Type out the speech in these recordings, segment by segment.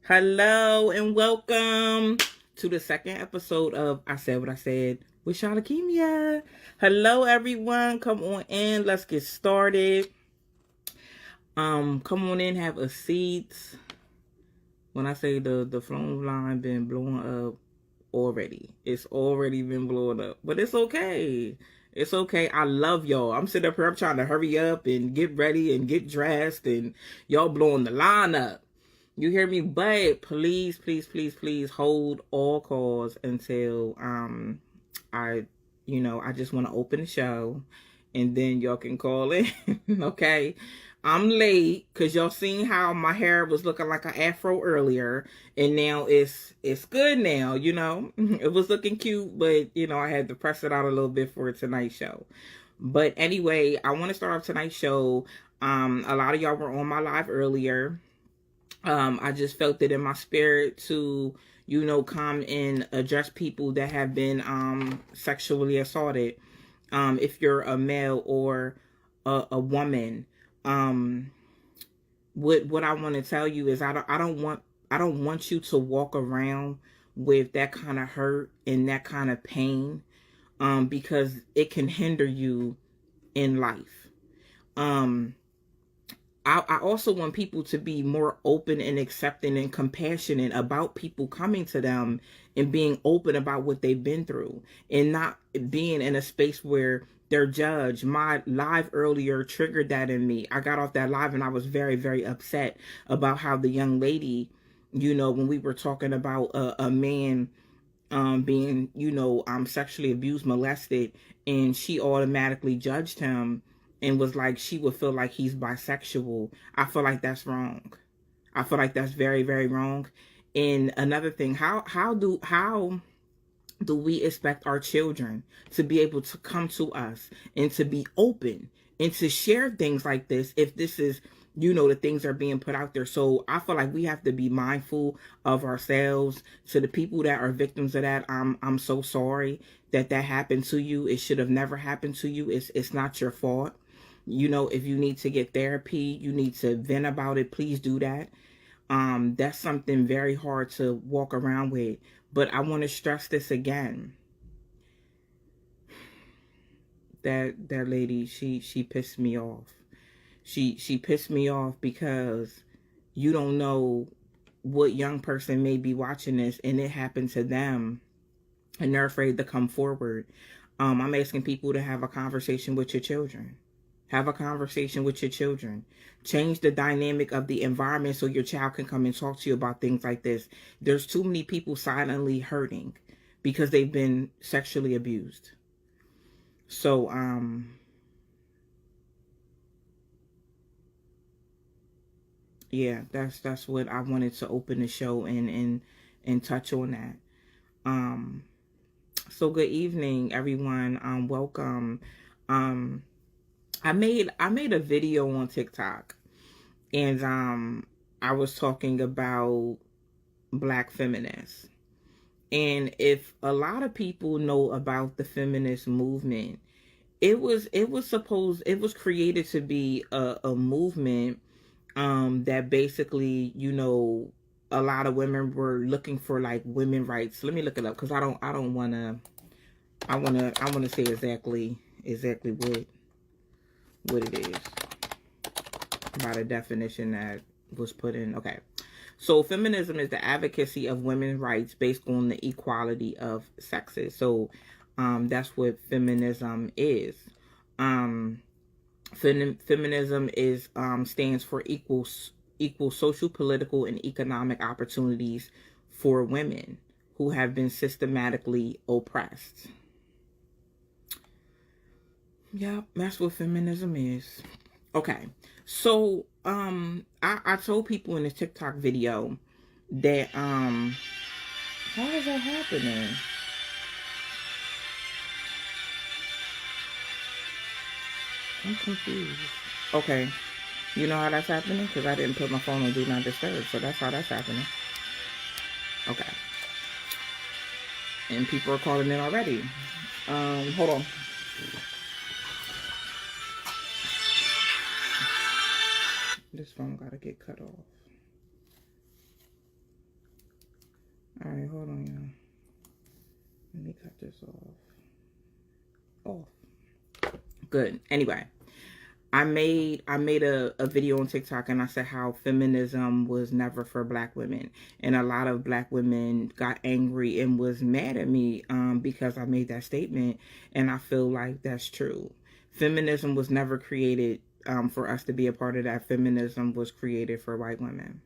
Hello and welcome to the second episode of I Said What I Said with Shalakemia. Hello everyone, come on in, let's get started. Come on in, have a seat. When I say the phone line been blowing up already, it's already been blowing up, but it's okay. It's okay. I love y'all. I'm sitting up here, I'm trying to hurry up and get ready and get dressed, and y'all blowing the line up. You hear me? But please, please, please, please hold all calls until I I just want to open the show and then y'all can call in. Okay. I'm late because y'all seen how my hair was looking like an afro earlier, and now it's good now, It was looking cute, but I had to press it out a little bit for tonight's show. But anyway, I want to start off tonight's show. A lot of y'all were on my live earlier. I just felt it in my spirit to, come and address people that have been sexually assaulted. If you're a male or a woman, what I want to tell you is I don't want you to walk around with that kind of hurt and that kind of pain, because it can hinder you in life. Um, I also want people to be more open and accepting and compassionate about people coming to them and being open about what they've been through and not being in a space where they're judged. My live earlier triggered that in me. I got off that live and I was very, very upset about how the young lady, when we were talking about a man being, sexually abused, molested, and she automatically judged him and was like, she would feel like he's bisexual. I feel like that's wrong. I feel like that's very, very wrong. And another thing, how do we expect our children to be able to come to us and to be open and to share things like this if this is, the things are being put out there? So I feel like we have to be mindful of ourselves. To the people that are victims of that, I'm so sorry that happened to you. It should have never happened to you. It's not your fault. If you need to get therapy, you need to vent about it, please do that. That's something very hard to walk around with. But I want to stress this again. That lady, she pissed me off. She pissed me off because you don't know what young person may be watching this and it happened to them and they're afraid to come forward. I'm asking people to have a conversation with your children. Have a conversation with your children. Change the dynamic of the environment so your child can come and talk to you about things like this. There's too many people silently hurting because they've been sexually abused. So, yeah, that's what I wanted to open the show and touch on that. Um, so good evening, everyone. Welcome. Um, I made a video on TikTok, and I was talking about black feminists. And if a lot of people know about the feminist movement, it was created to be a movement that basically, a lot of women were looking for like women rights. Let me look it up because I don't wanna I wanna say exactly what it is by the definition that was put in. Okay. So feminism is the advocacy of women's rights based on the equality of sexes. So that's what feminism is. Um, feminism is stands for equal social, political, and economic opportunities for women who have been systematically oppressed. Yep, that's what feminism is. Okay. So I told people in this TikTok video that how is that happening? I'm confused. Okay. You know how that's happening? Because I didn't put my phone on Do Not Disturb. So that's how that's happening. Okay. And people are calling in already. Hold on. This phone gotta get cut off. All right, hold on, y'all. Let me cut this off. Good. Anyway, I made a video on TikTok, and I said how feminism was never for black women, and a lot of black women got angry and was mad at me because I made that statement, and I feel like that's true. Feminism was never created for us to be a part of that. Feminism was created for white women.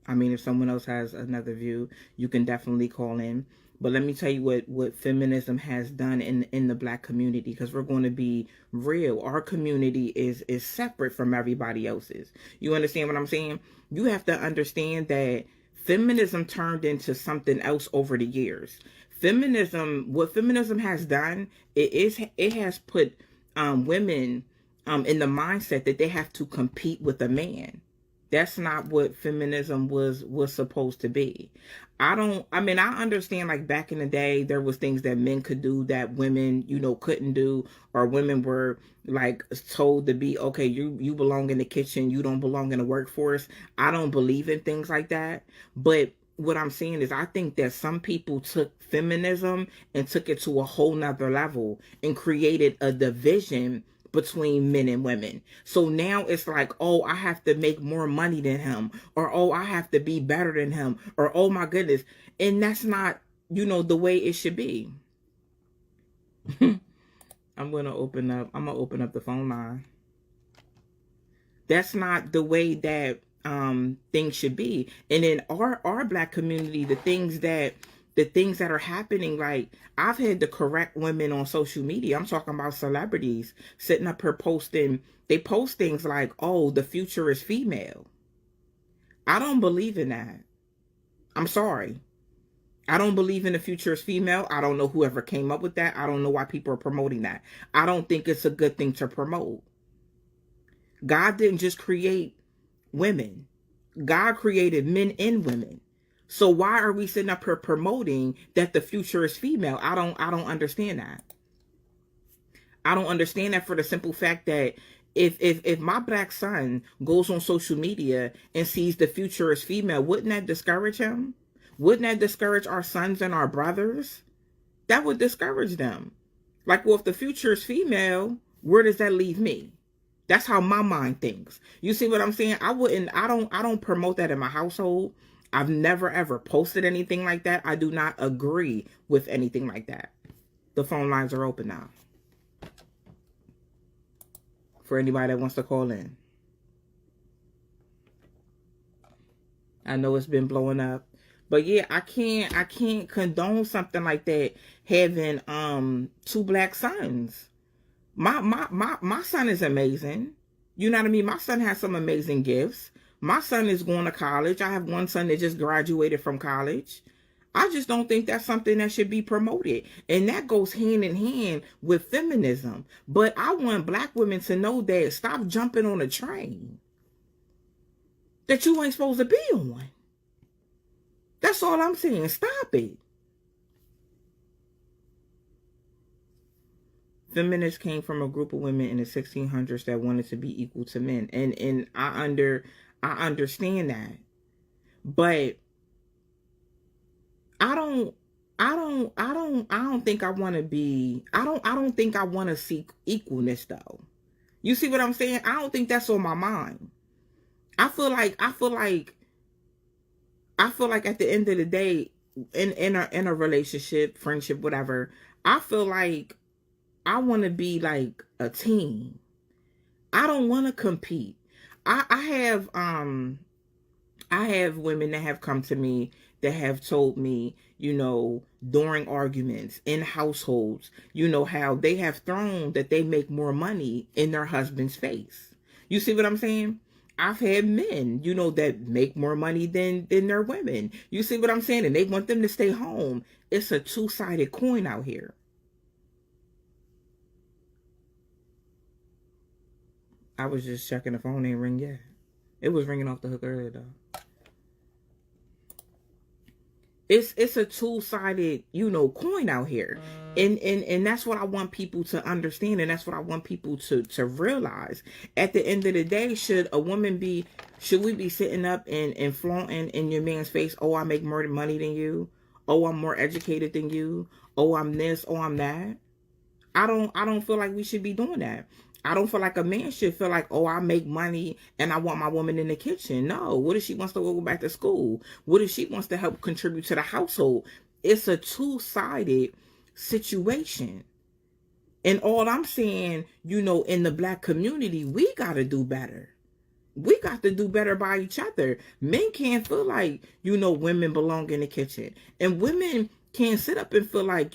I mean, if someone else has another view, you can definitely call in. But let me tell you what feminism has done in the black community, because we're going to be real. Our community is separate from everybody else's. You understand what I'm saying? You have to understand that feminism turned into something else over the years. What feminism has done, it has put women in the mindset that they have to compete with a man. That's not what feminism was supposed to be. I understand, like, back in the day there was things that men could do that women, couldn't do, or women were like told to be, okay, you belong in the kitchen, you don't belong in the workforce. I don't believe in things like that. But what I'm saying is, I think that some people took feminism and took it to a whole nother level and created a division between men and women. So now it's like, oh, I have to make more money than him, or oh, I have to be better than him, or oh my goodness. And that's not, the way it should be. I'm gonna open up the phone line. That's not the way that things should be. And in our black community, the things that are happening, like, I've had to correct women on social media. I'm talking about celebrities sitting up here posting. They post things like, oh, the future is female. I don't believe in that. I'm sorry. I don't believe in the future is female. I don't know whoever came up with that. I don't know why people are promoting that. I don't think it's a good thing to promote. God didn't just create women. God created men and women. So why are we sitting up here promoting that the future is female? I don't understand that. I don't understand that, for the simple fact that if my black son goes on social media and sees the future is female, wouldn't that discourage him? Wouldn't that discourage our sons and our brothers? That would discourage them. Like, well, if the future is female, where does that leave me? That's how my mind thinks. You see what I'm saying? I don't promote that in my household. I've never ever posted anything like that. I do not agree with anything like that. The phone lines are open now for anybody that wants to call in. I know it's been blowing up, but yeah, I can't condone something like that, having two black sons. My son is amazing. You know what I mean? My son has some amazing gifts. My son is going to college. I have one son that just graduated from college. I just don't think that's something that should be promoted. And that goes hand in hand with feminism. But I want black women to know that stop jumping on a train that you ain't supposed to be on. That's all I'm saying. Stop it. Feminists came from a group of women in the 1600s that wanted to be equal to men, and I understand that, but I don't think I want to be. I don't think I want to seek equalness, though. You see what I'm saying? I don't think that's on my mind. I feel like at the end of the day, in a relationship, friendship, whatever, I feel like I want to be like a team. I don't want to compete. I have women that have come to me that have told me, during arguments in households, how they have thrown that they make more money in their husband's face. You see what I'm saying? I've had men, that make more money than their women. You see what I'm saying? And they want them to stay home. It's a two-sided coin out here. I was just checking the phone, ain't ring yet. It was ringing off the hook earlier, though. It's a two-sided, coin out here. And that's what I want people to understand, and that's what I want people to realize. At the end of the day, should we be sitting up and flaunting in your man's face, oh, I make more money than you, oh, I'm more educated than you, oh, I'm this, oh, I'm that? I don't feel like we should be doing that. I don't feel like a man should feel like, oh, I make money and I want my woman in the kitchen. No. What if she wants to go back to school? What if she wants to help contribute to the household? It's a two-sided situation. And all I'm saying, in the black community, we got to do better. We got to do better by each other. Men can't feel like, women belong in the kitchen. And women can't sit up and feel like,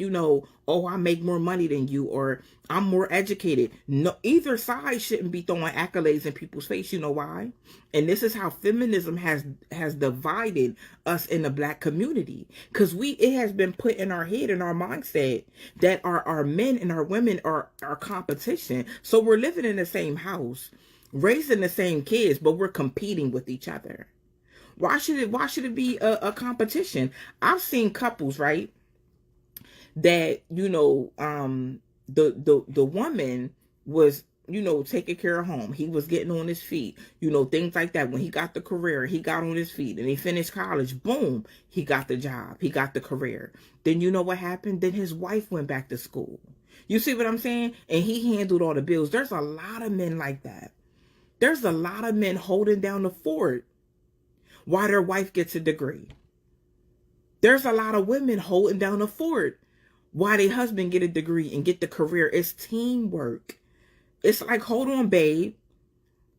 oh, I make more money than you, or I'm more educated. No, either side shouldn't be throwing accolades in people's face. You know why? And this is how feminism has divided us in the black community. Because it has been put in our head, in our mindset, that our men and our women are our competition. So we're living in the same house, raising the same kids, but we're competing with each other. Why should it be a competition? I've seen couples, right, that the woman was taking care of home. He was getting on his feet, things like that. When he got the career, he got on his feet and he finished college, boom, he got the job, he got the career. Then you know what happened? Then his wife went back to school. You see what I'm saying? And he handled all the bills. There's a lot of men like that. There's a lot of men holding down the fort while their wife gets a degree. There's a lot of women holding down the fort while their husband get a degree and get the career. It's teamwork. It's like, hold on, babe.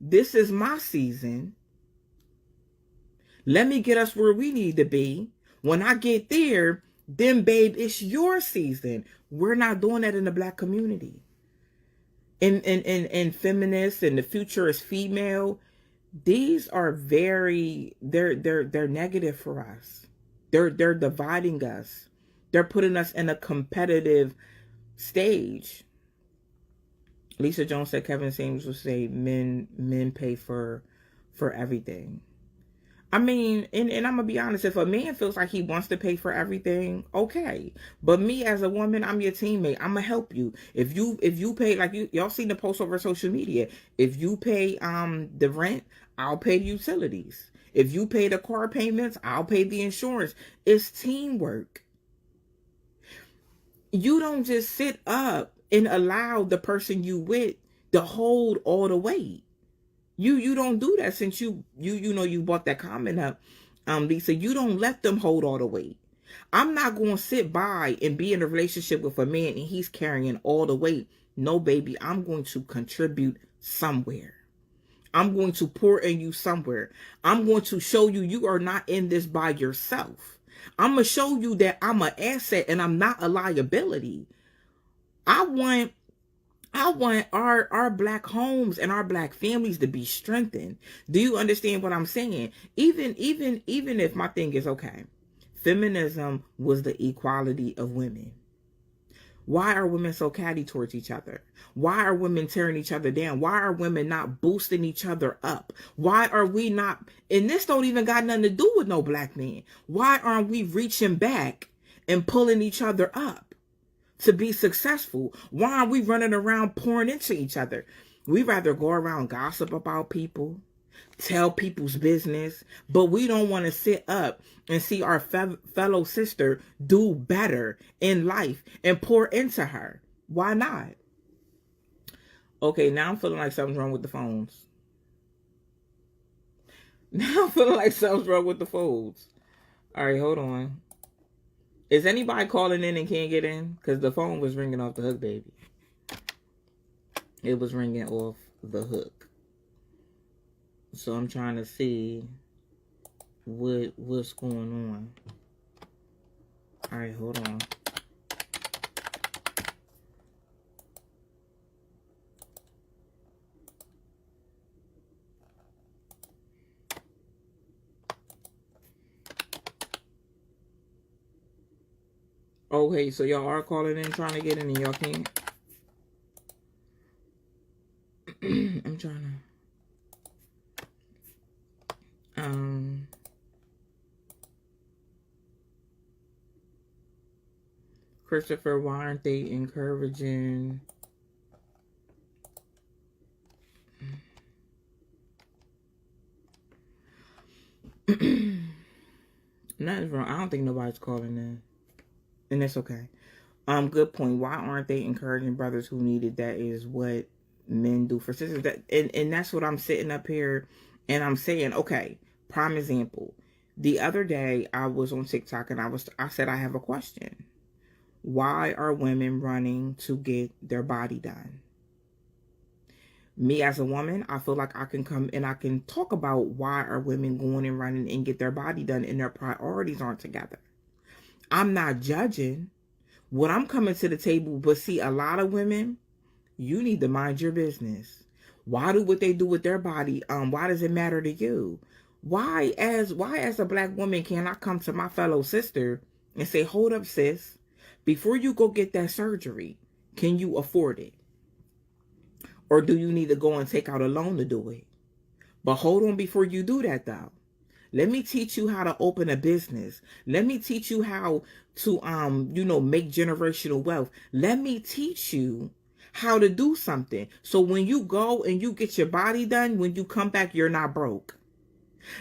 This is my season. Let me get us where we need to be. When I get there, then, babe, it's your season. We're not doing that in the black community. In feminists, and the future is female, these are they're negative for us. They're dividing us. They're putting us in a competitive stage. Lisa Jones said Kevin Samuels would say men pay for everything. I mean, and I'm gonna be honest, if a man feels like he wants to pay for everything, okay. But me as a woman, I'm your teammate. I'm gonna help you. If you pay, like y'all seen the post over social media, if you pay the rent, I'll pay the utilities. If you pay the car payments, I'll pay the insurance. It's teamwork. You don't just sit up and allow the person you with to hold all the weight. You don't do that. Since you brought that comment up, Lisa, you don't let them hold all the weight. I'm not going to sit by and be in a relationship with a man and he's carrying all the weight. No, baby, I'm going to contribute somewhere. I'm going to pour in you somewhere. I'm going to show you are not in this by yourself. I'm going to show you that I'm an asset and I'm not a liability. I want our black homes and our black families to be strengthened. Do you understand what I'm saying? Even if my thing is, okay, feminism was the equality of women. Why are women so catty towards each other? Why are women tearing each other down? Why are women not boosting each other up? Why are we not, and this don't even got nothing to do with no black men. Why aren't we reaching back and pulling each other up to be successful? Why are we running around pouring into each other? We rather go around gossip about people, tell people's business, but we don't want to sit up and see our fellow sister do better in life and pour into her. Why not? Okay, now I'm feeling like something's wrong with the phones. Now I'm feeling like something's wrong with the phones. All right, hold on. Is anybody calling in and can't get in? Because the phone was ringing off the hook, baby. It was ringing off the hook. So I'm trying to see what's going on. All right, hold on. Okay, so y'all are calling in trying to get in and y'all can't? I'm trying to... Christopher, why aren't they encouraging? Nothing's wrong. I don't think nobody's calling in. And that's okay. Good point. Why aren't they encouraging brothers who need it? That is what men do for sisters. And that's what I'm sitting up here and I'm saying, okay, prime example. The other day I was on TikTok and I said I have a question. Why are women running to get their body done? Me as a woman, I feel like I can come and I can talk about why are women going and running and get their body done and their priorities aren't together. I'm not judging. What I'm coming to the table, but see, a lot of women, you need to mind your business. Why do what they do with their body? Why does it matter to you? Why as a black woman can I come to my fellow sister and say, hold up, sis, before you go get that surgery, can you afford it? Or do you need to go and take out a loan to do it? But hold on before you do that though. Let me teach you how to open a business. Let me teach you how to, make generational wealth. Let me teach you how to do something. So when you go and you get your body done, when you come back, you're not broke.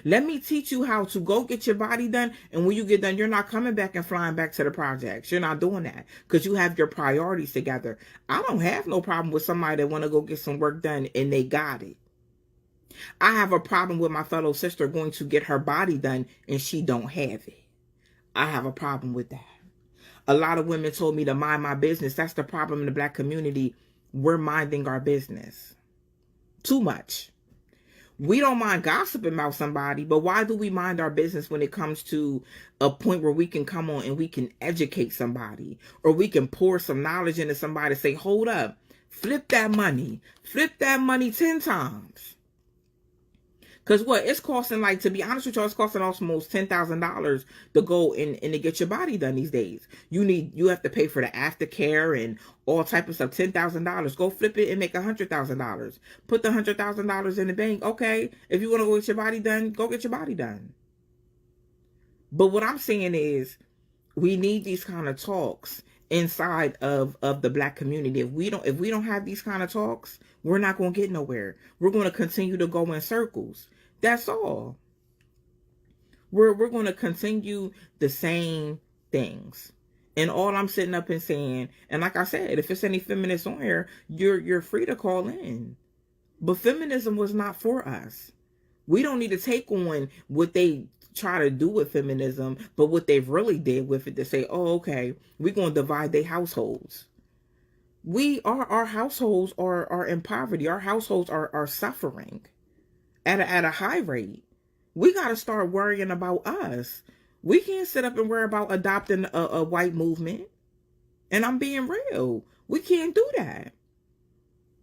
Let me teach you how to go get your body done. And when you get done, you're not coming back and flying back to the projects. You're not doing that because you have your priorities together. I don't have no problem with somebody that want to go get some work done and they got it. I have a problem with my fellow sister going to get her body done and she don't have it. I have a problem with that. A lot of women told me to mind my business. That's the problem in the black community. We're minding our business too much. We don't mind gossiping about somebody, but why do we mind our business when it comes to a point where we can come on and we can educate somebody or we can pour some knowledge into somebody and say, hold up, flip that money 10 times. Because what? It's costing, like, to be honest with y'all, it's costing almost $10,000 to go and to get your body done these days. You have to pay for the aftercare and all type of stuff. $10,000. Go flip it and make $100,000. Put the $100,000 in the bank. Okay, if you want to go get your body done, go get your body done. But what I'm saying is, we need these kind of talks inside of the black community. If we don't have these kind of talks, we're not going to get nowhere. We're going to continue to go in circles. That's all. We're going to continue the same things. And all I'm sitting up and saying, and like I said, if it's any feminists on here, you're free to call in. But feminism was not for us. We don't need to take on what they try to do with feminism, but what they've really did with it to say, oh, okay, we're going to divide their households. Our households are in poverty. Our households are suffering at a high rate. We got to start worrying about us. We can't sit up and worry about adopting a white movement. And I'm being real. We can't do that.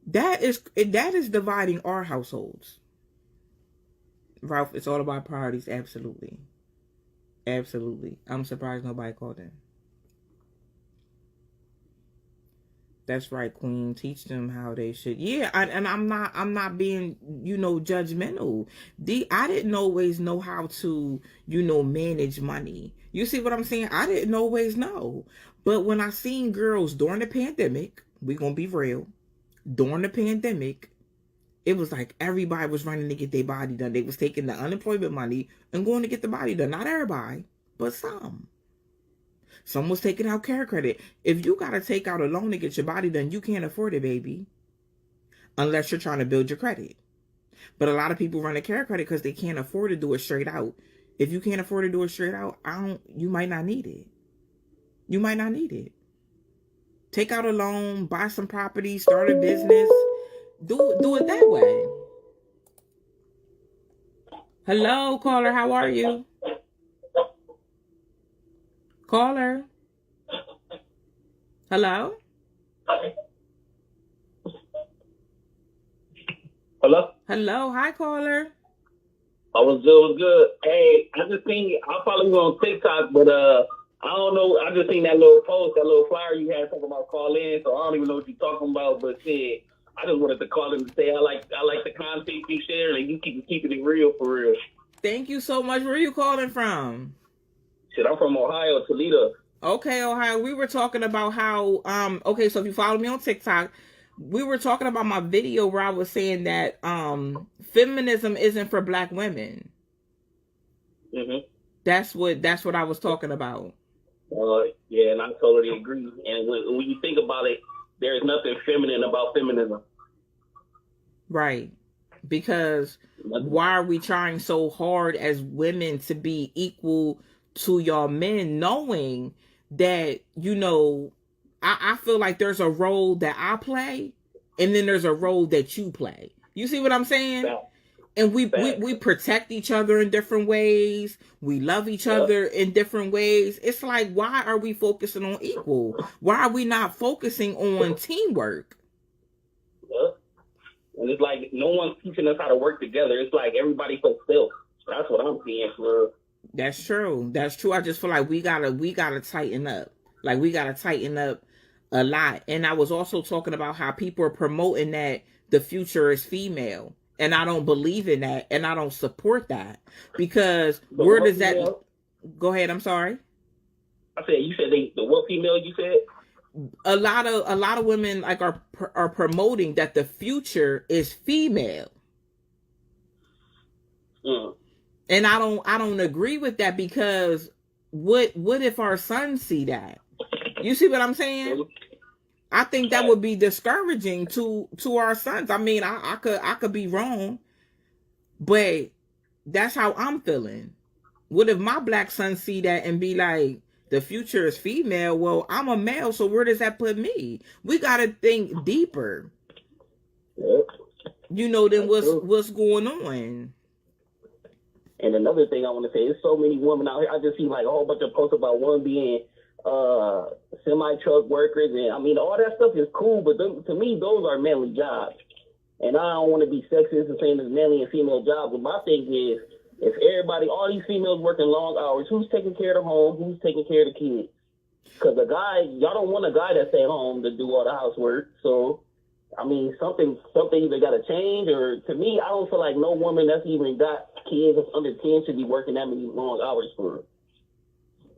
That is dividing our households. Ralph, it's all about priorities. Absolutely. Absolutely. I'm surprised nobody called in. That's right, Queen. Teach them how they should. Yeah, and I'm not being, judgmental. I didn't always know how to, manage money. You see what I'm saying? I didn't always know. But when I seen girls during the pandemic, we gonna be real, during the pandemic, it was like everybody was running to get their body done. They was taking the unemployment money and going to get the body done. Not everybody, but some. Some was taking out care credit. If you got to take out a loan to get your body done, you can't afford it, baby. Unless you're trying to build your credit. But a lot of people run a care credit because they can't afford to do it straight out. If you can't afford to do it straight out, you might not need it. You might not need it. Take out a loan, buy some property, start a business. Do it that way. Hello, caller. How are you? Caller. Hello? Hello? Hello. Hi, caller. I was good. Hey, I just seen, I follow you on TikTok, but I don't know. I just seen that little post, that little flyer you had talking about call in, so I don't even know what you're talking about, but shit, I just wanted to call in to say I like the content you share, and you keep keeping it real for real. Thank you so much. Where are you calling from? Shit, I'm from Ohio, Toledo. Okay, Ohio. We were talking about how okay, so if you follow me on TikTok, we were talking about my video where I was saying that feminism isn't for black women. Mm-hmm. That's what I was talking about. Yeah, and I totally agree. And when you think about it, there is nothing feminine about feminism. Right. Because Nothing. why are we trying so hard as women to be equal to y'all men, knowing that, I feel like there's a role that I play and then there's a role that you play. You see what I'm saying? Fact. And we, we, Fact. we protect each other in different ways. We love each Yep. other in different ways. It's like, why are we focusing on equal? Why are we not focusing on teamwork? Yep. And it's like no one's teaching us how to work together. It's like everybody for self. That's what I'm seeing for. That's true. That's true. I just feel like we gotta tighten up. Like we gotta tighten up a lot. And I was also talking about how people are promoting that the future is female. And I don't believe in that, and I don't support that. Because But where what does that female? go ahead, I'm sorry. I said you said the what female you said? A lot of women like are promoting that the future is female. Mm. And I don't agree with that, because what if our sons see that? You see what I'm saying? I think that would be discouraging to our sons. I mean, I could be wrong, but that's how I'm feeling. What if my black son see that and be like, the future is female? Well, I'm a male, so where does that put me? We gotta think deeper. Yep. Than what's going on. And another thing I want to say, there's so many women out here. I just see like a whole bunch of posts about one being semi-truck workers, and I mean all that stuff is cool, but to me those are manly jobs. And I don't want to be sexist and saying it's manly and female jobs, but my thing is, if everybody, all these females working long hours, who's taking care of the home? Who's taking care of the kids? Because y'all don't want a guy that stay home to do all the housework. So, I mean, something either got to change, or to me, I don't feel like no woman that's even got kids that's under 10 should be working that many long hours for her.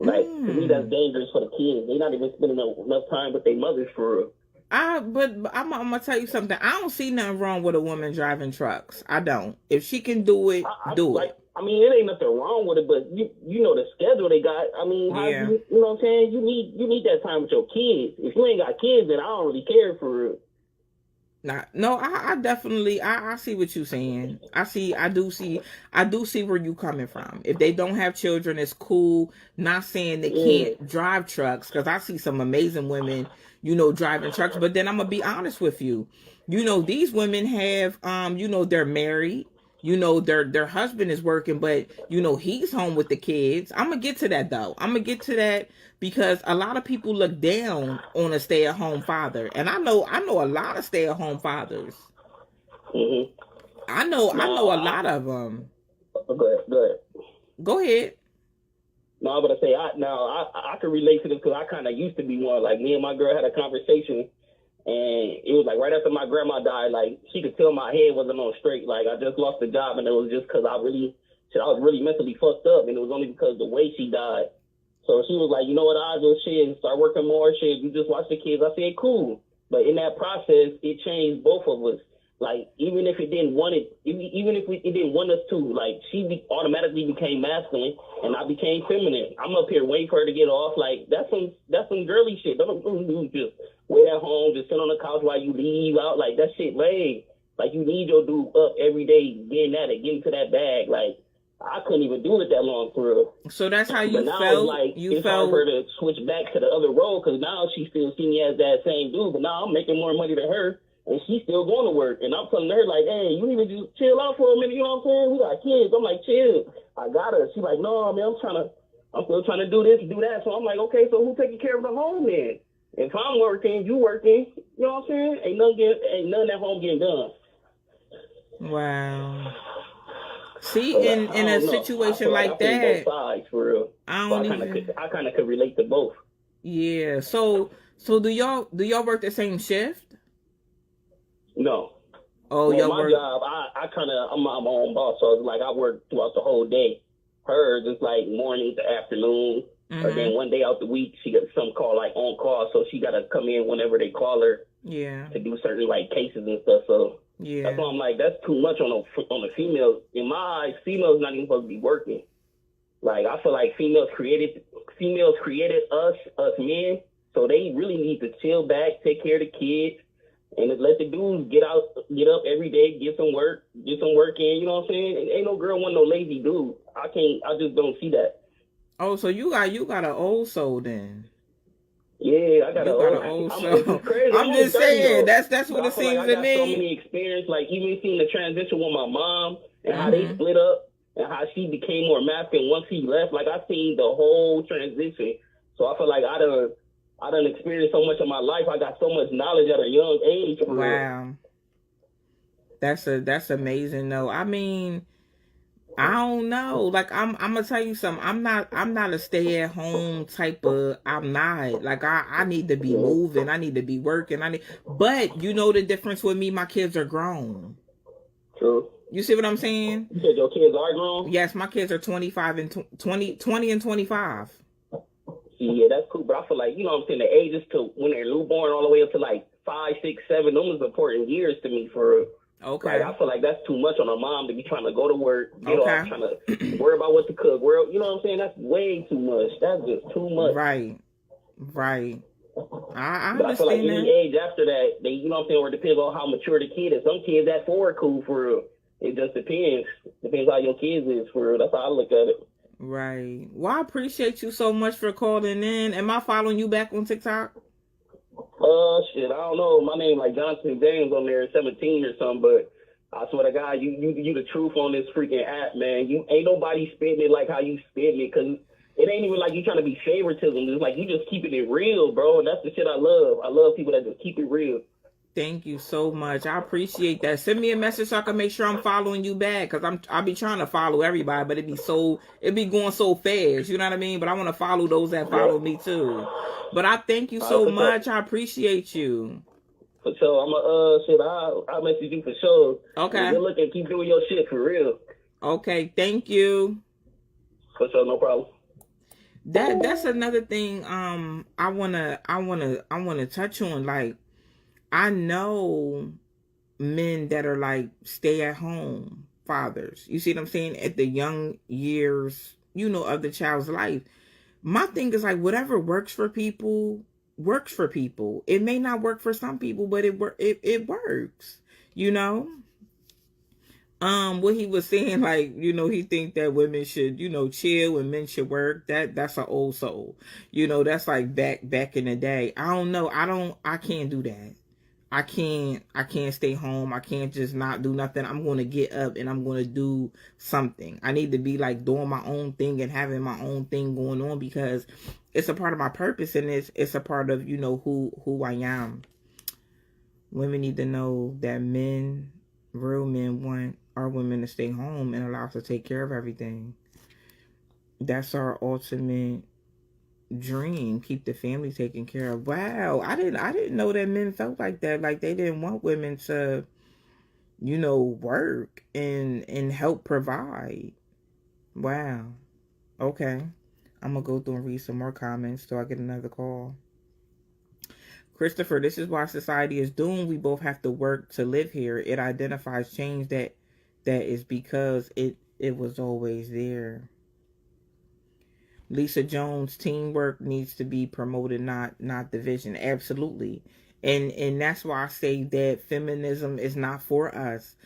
Like, to me, that's dangerous for the kids. They're not even spending enough time with their mothers for real. But I'm gonna tell you something. I don't see nothing wrong with a woman driving trucks. I don't. If she can do it, do it. I mean, it ain't nothing wrong with it, but you know the schedule they got. I mean, Yeah. you know what I'm saying? You need that time with your kids. If you ain't got kids, then I don't really care for real. No, I definitely I see what you're saying. I do see where you coming from. If they don't have children, it's cool. Not saying they can't drive trucks, because I see some amazing women, driving trucks. But then I'm gonna be honest with you. These women have they're married. Their husband is working, but he's home with the kids. I'm gonna get to that though. I'm gonna get to that, because a lot of people look down on a stay-at-home father, and I know a lot of stay-at-home fathers. Mm-hmm. I know a lot of them. Go ahead. Go ahead. No, but I can relate to this because I kind of used to be one. Like, me and my girl had a conversation, and it was like right after my grandma died. Like, she could tell my head wasn't on straight. Like, I just lost the job, and it was just because I was really mentally fucked up, and it was only because of the way she died. So she was like, you know what, I'll just start working more. You just watch the kids. I said, cool. But in that process, it changed both of us. Like, even if it didn't want it, even if it didn't want us to, like, automatically became masculine, and I became feminine. I'm up here waiting for her to get off. Like, that's some girly shit. Don't just wait at home, just sit on the couch while you leave out. Like, that shit lame. Like, you need your dude up every day, getting at it, getting to that bag. Like, I couldn't even do it that long for real. So that's how you but now felt. It's like it's hard for her to switch back to the other role, because now she still see me as that same dude, but now I'm making more money than her, and she's still going to work. And I'm telling her, like, hey, you need to just chill out for a minute. You know what I'm saying? We got kids. I'm like, chill. I got her. She's like, no, man, I'm still trying to do this, do that. So I'm like, okay, so who's taking care of the home then? If I'm working, you working. You know what I'm saying? Ain't nothing at home getting done. Wow. See, in a situation like that, both sides, for real. I kind of could relate to both. Yeah. So do y'all work the same shift? No. Oh, y'all my work. Job, I'm my own boss, so it's like I work throughout the whole day. Hers is like morning to afternoon. Or then one day out the week, she got some call like on call, so she got to come in whenever they call her. Yeah. To do certain like cases and stuff. So yeah, that's why I'm like, that's too much on the females. In my eyes, females not even supposed to be working. Like I feel like females created us men, so they really need to chill back, take care of the kids, and just let the dudes get up every day, get some work in. You know what I'm saying? Ain't no girl want no lazy dude. I just don't see that. Oh, so you got an old soul then? Yeah, I got an old soul. It's crazy. I'm just saying that's what it seems like to I got me. so many experience, like even seeing the transition with my mom and how they split up and how she became more masculine once he left. Like I seen the whole transition, so I feel like I done experienced so much of my life. I got so much knowledge at a young age. Wow, that's amazing. though. I mean, I don't know. Like I'm gonna tell you something. I'm not a stay at home type of. I'm not. Like I need to be moving. I need to be working. But you know the difference with me. My kids are grown. True. You see what I'm saying? You said your kids are grown? Yes, my kids are 25 and 20 and 25. Yeah, that's cool. But I feel like, you know what I'm saying, the ages to when they're newborn all the way up to like 5, 6, 7, those are important years to me for. Okay. Like, I feel like that's too much on a mom to be trying to go to work, get off, trying to worry about what to cook. You know what I'm saying? That's way too much. That's just too much. Right. I understand. But I feel like any age after that, you know what I'm saying, or it depends on how mature the kid is. Some kids at 4 are cool for real. It just depends. Depends how your kids is for real. That's how I look at it. Right. Well, I appreciate you so much for calling in. Am I following you back on TikTok? Shit, I don't know. My name like Johnson James on there, 17 or something, but I swear to God, you the truth on this freaking app, man. You ain't nobody spitting it like how you spitting it, because it ain't even like you trying to be favoritism. It's like you just keeping it real, bro. And that's the shit I love. I love people that just keep it real. Thank you so much. I appreciate that. Send me a message so I can make sure I'm following you back, because I'll be trying to follow everybody, but it be going so fast. You know what I mean? But I want to follow those that follow me too. But I thank you so much. I appreciate you. For sure. I'll message you for sure. Okay. Good luck and keep doing your shit for real. Okay. Thank you. For sure. No problem. That's another thing. I wanna touch on. Like, I know men that are like stay at home fathers. You see what I'm saying? At the young years, of the child's life. My thing is like, whatever works for people works for people. It may not work for some people, but it works. What he was saying, like, he think that women should, chill and men should work. That's an old soul. That's like back in the day. I don't know. I can't do that. I can't stay home. I can't just not do nothing. I'm going to get up and I'm going to do something. I need to be like doing my own thing and having my own thing going on, because it's a part of my purpose, and it's a part of, who I am. Women need to know that real men want our women to stay home and allow us to take care of everything. That's our ultimate dream. Keep the family taken care of. Wow, I didn't know that men felt like that. Like they didn't want women to, work and help provide. Wow. Okay. I'm gonna go through and read some more comments till I get another call. Christopher, this is why society is doomed. We both have to work to live here. It identifies change that is because it was always there. Lisa Jones, teamwork needs to be promoted, not division. Absolutely. And that's why I say that feminism is not for us.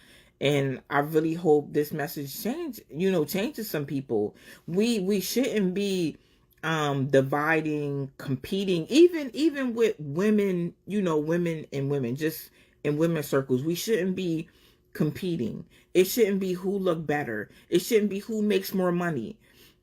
And I really hope this message changes some people. We shouldn't be dividing, competing, even with women, women and women, just in women's circles. We shouldn't be competing. It shouldn't be who look better. It shouldn't be who makes more money.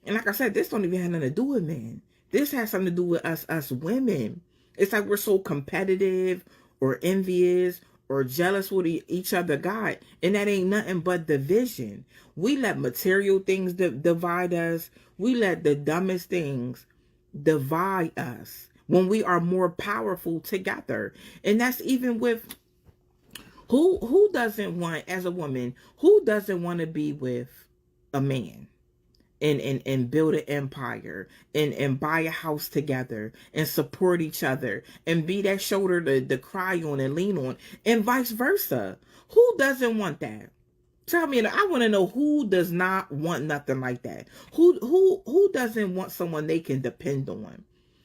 And like I said, this don't even have nothing to do with men. This has something to do with us women. It's like we're so competitive or envious or jealous with each other got. And that ain't nothing but division. We let material things divide us. We let the dumbest things divide us when we are more powerful together. And that's even with who doesn't want, as a woman, who doesn't want to be with a man? and build an empire and buy a house together and support each other and be that shoulder to cry on and lean on, and vice versa. Who doesn't want that? Tell me, I want to know who does not want nothing like that. Who doesn't want someone they can depend on?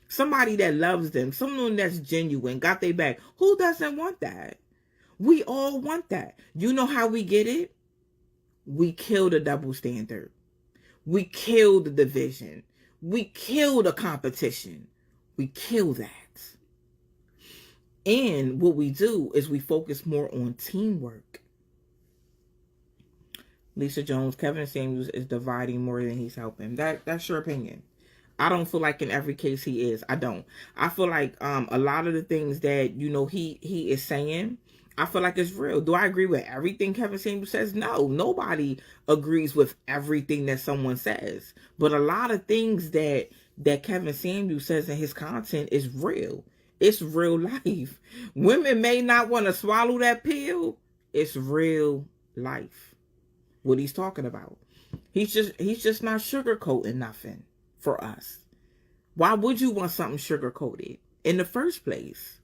Somebody that loves them, someone that's genuine, got their back. Who doesn't want that? We all want that. You know how we get it? We kill the double standard. We kill the division. We kill the competition. We kill that. And what we do is we focus more on teamwork. Lisa Jones, Kevin Samuels is dividing more than he's helping. That's your opinion. I don't feel like in every case he is. I don't. I feel like a lot of the things that he is saying, I feel like it's real. Do I agree with everything Kevin Samuels says? No, nobody agrees with everything that someone says. But a lot of things that Kevin Samuels says in his content is real. It's real life. Women may not want to swallow that pill. It's real life. What he's talking about. He's just not sugarcoating nothing for us. Why would you want something sugarcoated in the first place?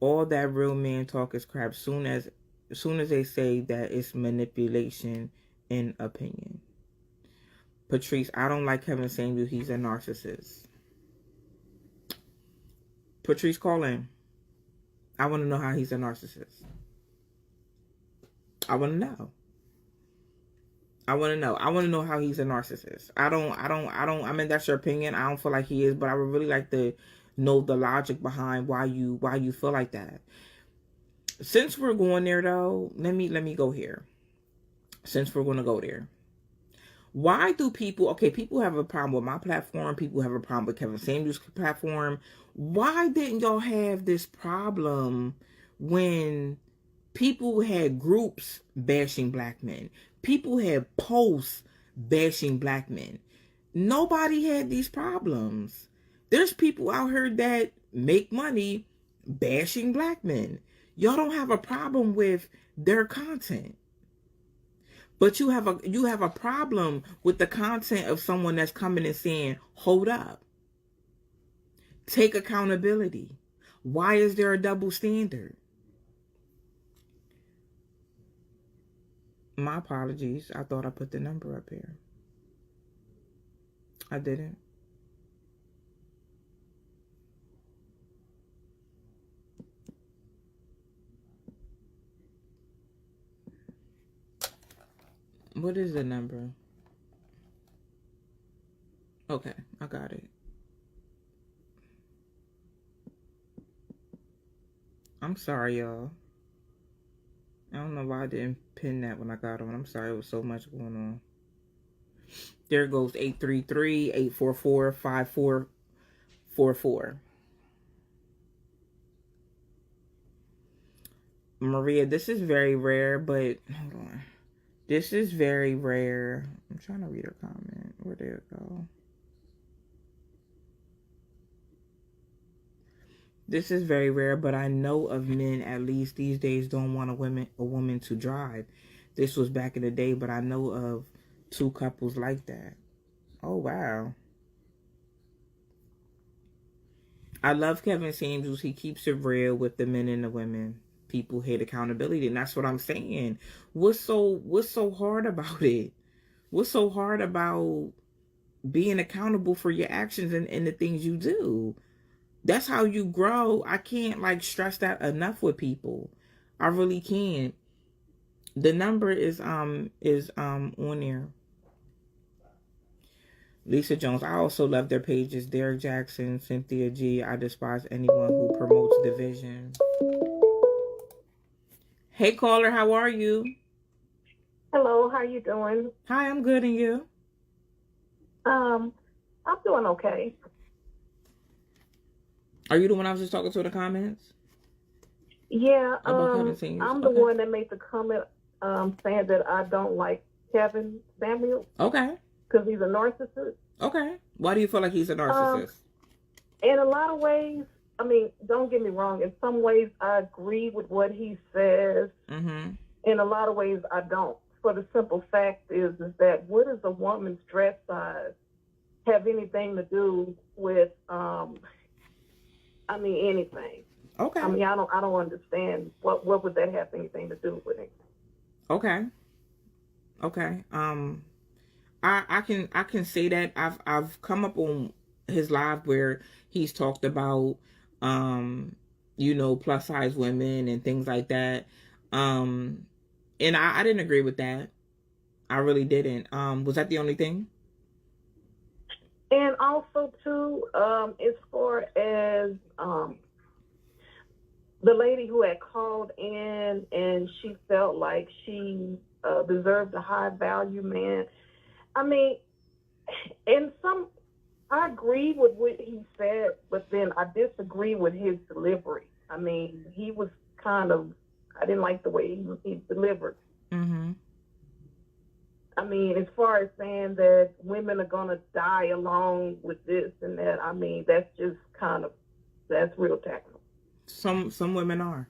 All that real man talk is crap. Soon as they say that it's manipulation and opinion. Patrice, I don't like Kevin Samuels. He's a narcissist. Patrice, call in. I want to know how he's a narcissist. I want to know. I want to know how he's a narcissist. I mean, that's your opinion. I don't feel like he is, but I would really like to know the logic behind why you feel like that. Since we're going there though, let me go here. Since we're going to go there. Why do people have a problem with my platform, people have a problem with Kevin Samuels' platform. Why didn't y'all have this problem when people had groups bashing black men? People had posts bashing black men. Nobody had these problems. There's people out here that make money bashing black men. Y'all don't have a problem with their content. But you have a problem with the content of someone that's coming and saying, hold up. Take accountability. Why is there a double standard? My apologies. I thought I put the number up here. I didn't. What is the number? Okay, I got it. I'm sorry, y'all. I don't know why I didn't pin that when I got on. I'm sorry, it was so much going on. There goes 833-844-5444. Maria, this is very rare, but hold on. This is very rare. I'm trying to read her comment. Where did it go? This is very rare, but I know of men, at least these days, don't want a woman to drive. This was back in the day, but I know of 2 couples like that. Oh, wow. I love Kevin Samuels. He keeps it real with the men and the women. People hate accountability, and that's what I'm saying. What's so hard about it? What's so hard about being accountable for your actions and the things you do? That's how you grow. I can't stress that enough with people. I really can't. The number is on there. Lisa Jones. I also love their pages. Derek Jackson, Cynthia G. I despise anyone who promotes division. Hey caller, how are you? Hello, how you doing? Hi, I'm good, and you? I'm doing okay. Are you the one I was just talking to in the comments? Yeah, I'm the one that made the comment saying that I don't like Kevin Samuels. Okay. Because he's a narcissist. Okay. Why do you feel like he's a narcissist? In a lot of ways, I mean, don't get me wrong. In some ways, I agree with what he says. Mm-hmm. In a lot of ways, I don't. for the simple fact is that what does a woman's dress size have anything to do with, anything? Okay. I mean, I don't understand what would that have anything to do with it. Okay. I can say that I've come up on his live where he's talked about plus size women and things like that. And I didn't agree with that. I really didn't. Was that the only thing? And also too, as far as the lady who had called in and she felt like she deserved a high value man. I mean, I agree with what he said, but then I disagree with his delivery. I mean, he was I didn't like the way he delivered. Mm-hmm. I mean, as far as saying that women are going to die along with this and that, I mean, that's just that's real technical. Some women are.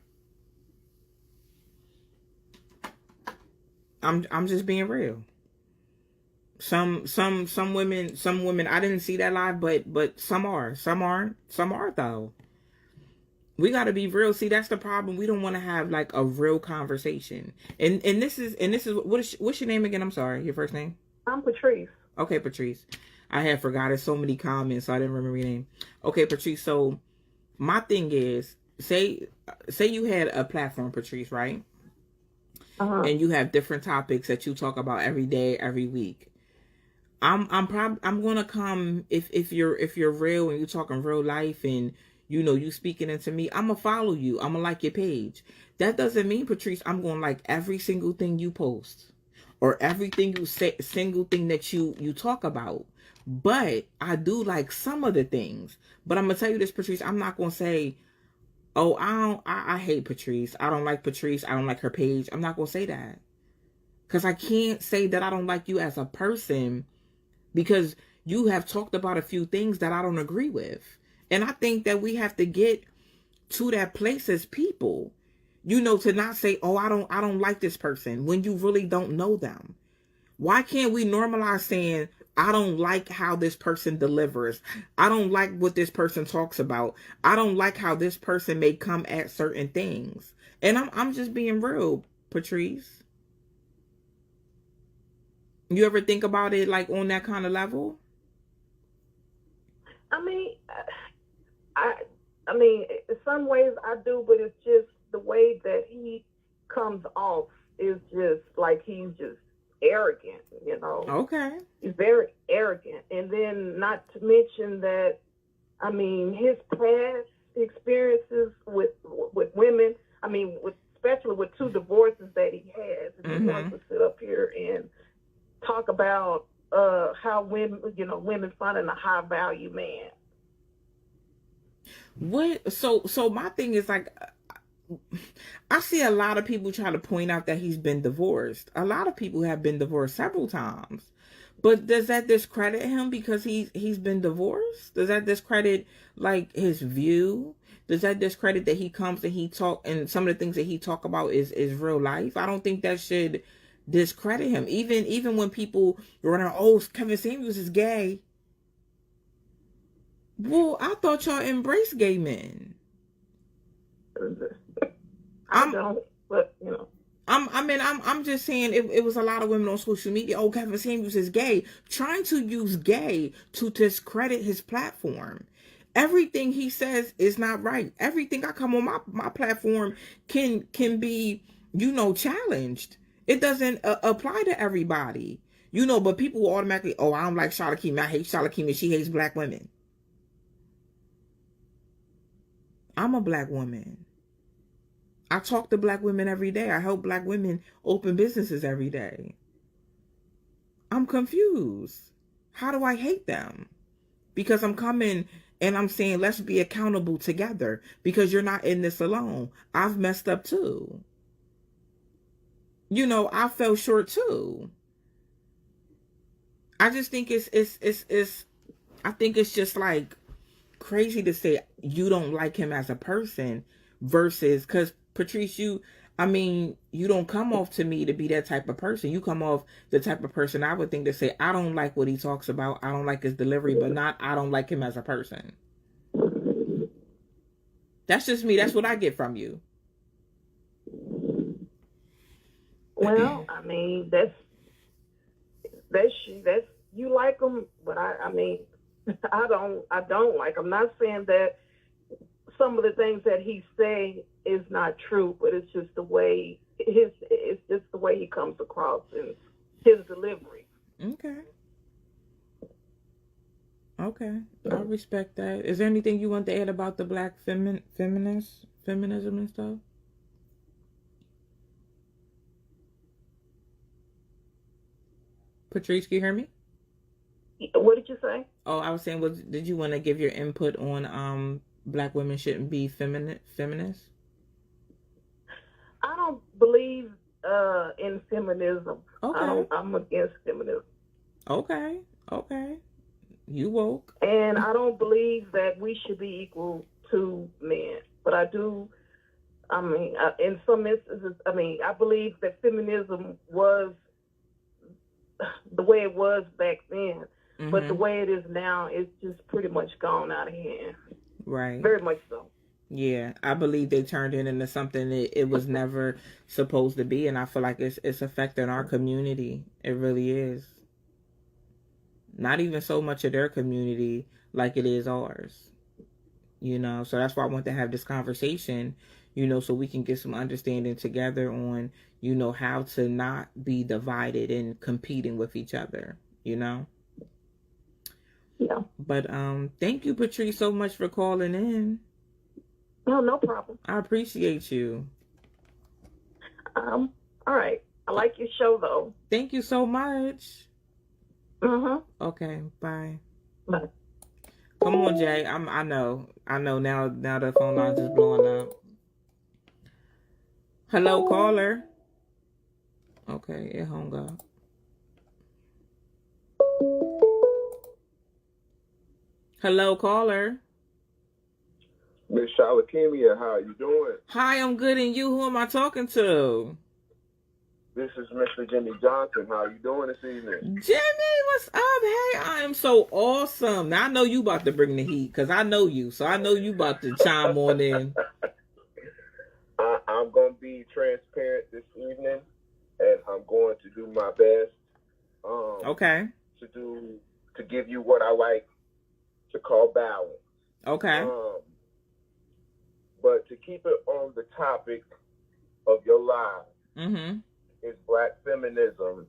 I'm just being real. Some women I didn't see that live, but some are. Some aren't. Some are though. We got to be real. See, that's the problem. We don't want to have like a real conversation. And this is what's your name again? I'm sorry. Your first name? I'm Patrice. Okay, Patrice. I had forgot. There's so many comments, so I didn't remember your name. Okay, Patrice. So my thing is, say you had a platform, Patrice, right? Uh-huh. And you have different topics that you talk about every day, every week. I'm gonna come if you're real and you're talking real life and you speaking into me, I'm gonna follow you. I'm gonna like your page. That doesn't mean, Patrice, I'm gonna like every single thing you post or everything you say, single thing that you talk about. But I do like some of the things. But I'm gonna tell you this, Patrice, I'm not gonna say, oh, I hate Patrice. I don't like Patrice. I don't like her page. I'm not gonna say that. Because I can't say that I don't like you as a person because you have talked about a few things that I don't agree with. And I think that we have to get to that place as people, to not say, oh, I don't like this person when you really don't know them. Why can't we normalize saying, I don't like how this person delivers. I don't like what this person talks about. I don't like how this person may come at certain things. And I'm just being real, Patrice. You ever think about it like on that kind of level? I mean, in some ways I do, but it's just the way that he comes off is just like he's just arrogant, Okay. He's very arrogant. And then not to mention that, I mean, his past experiences with women, I mean, especially with 2 divorces that he has, and he wants to sit up here and talk about how women finding a high value man. What? So my thing is like, I see a lot of people try to point out that he's been divorced. A lot of people have been divorced several times. But does that discredit him because he's been divorced? Does that discredit like his view? Does that discredit that he comes and he talk and some of the things that he talk about is real life? I don't think that should discredit him. Even when people run around, oh, Kevin Samuels is gay. Well, I thought y'all embraced gay men. I don't, but I'm just saying it was a lot of women on social media. Oh, Kevin Samuels is gay, trying to use gay to discredit his platform. Everything he says is not right. Everything I come on my platform can be challenged. It doesn't apply to everybody, But people will automatically, oh, I don't like Charlotte Keeman. I hate Charlotte Keeman. She hates black women. I'm a black woman. I talk to black women every day. I help black women open businesses every day. I'm confused. How do I hate them? Because I'm coming and I'm saying, let's be accountable together because you're not in this alone. I've messed up too. I fell short too. I just think I think it's just like crazy to say you don't like him as a person versus, because Patrice, I mean, you don't come off to me to be that type of person. You come off the type of person I would think to say, I don't like what he talks about. I don't like his delivery, but not I don't like him as a person. That's just me. That's what I get from you. Well, I mean, that's you like him, but I mean, I don't like. I'm not saying that some of the things that he say is not true, but it's just the way it's just the way he comes across and his delivery. Okay. Okay. I respect that. Is there anything you want to add about the black feminism and stuff? Patrice, can you hear me? What did you say? Oh, I was saying, did you want to give your input on black women shouldn't be feminists? I don't believe in feminism. Okay. I'm against feminism. Okay. Okay. You woke. And I don't believe that we should be equal to men. But I do, I mean, in some instances, I mean, I believe that feminism was the way it was back then. Mm-hmm. But the way it is now, it's just pretty much gone out of hand. Right. Very much so. Yeah, I believe they turned it into something that it was never supposed to be, and I feel like it's affecting our community. It really is. Not even so much of their community like it is ours. You know, so that's why I want to have this conversation, you know, so we can get some understanding together on, you know, how to not be divided and competing with each other, you know? Yeah. But thank you, Patrice, so much for calling in. No problem. I appreciate you. All right. I like your show, though. Thank you so much. Okay, bye. Bye. Come on, Jay. I know. Now the phone line's just blowing up. Hello, caller. Okay, it hung up. Hello, caller. Miss Shalakemia, how are you doing? Hi, I'm good, and you? Who am I talking to? This is Mr. Jimmy Johnson. How are you doing this evening? Jimmy, what's up? Hey, I am so awesome. Now, I know you about to bring the heat, because I know you, so I know you about to chime on in. I'm going to be transparent this evening, and I'm going to do my best okay. to give you what I like to call balance. Okay. But to keep it on the topic of your lives, is black feminism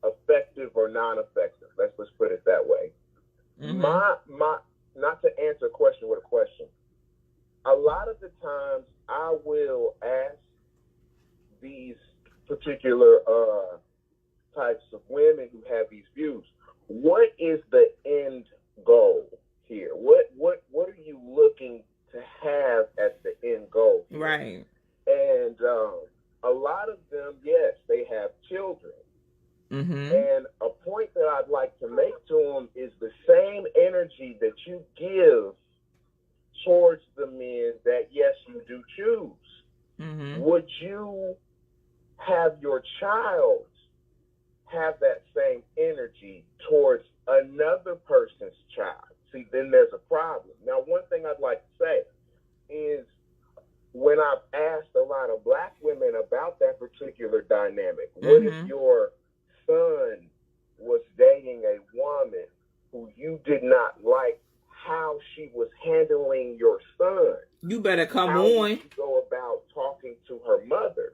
effective or non-effective? Let's put it that way. My not to answer a question with a question. A lot of the times I will ask these particular types of women who have these views, what is the end goal here? What are you looking to have as the end goal here? Right. And a lot of them, yes, they have children. And a point that I'd like to make to them is the same energy that you give towards the men that, yes, you do choose. Would you have your child have that same energy towards another person's child? See, then there's a problem. Now, one thing I'd like to say is when I've asked a lot of black women about that particular dynamic, what if your son was dating a woman who you did not like how she was handling your son? You better come how on. Would you go about talking to her mother?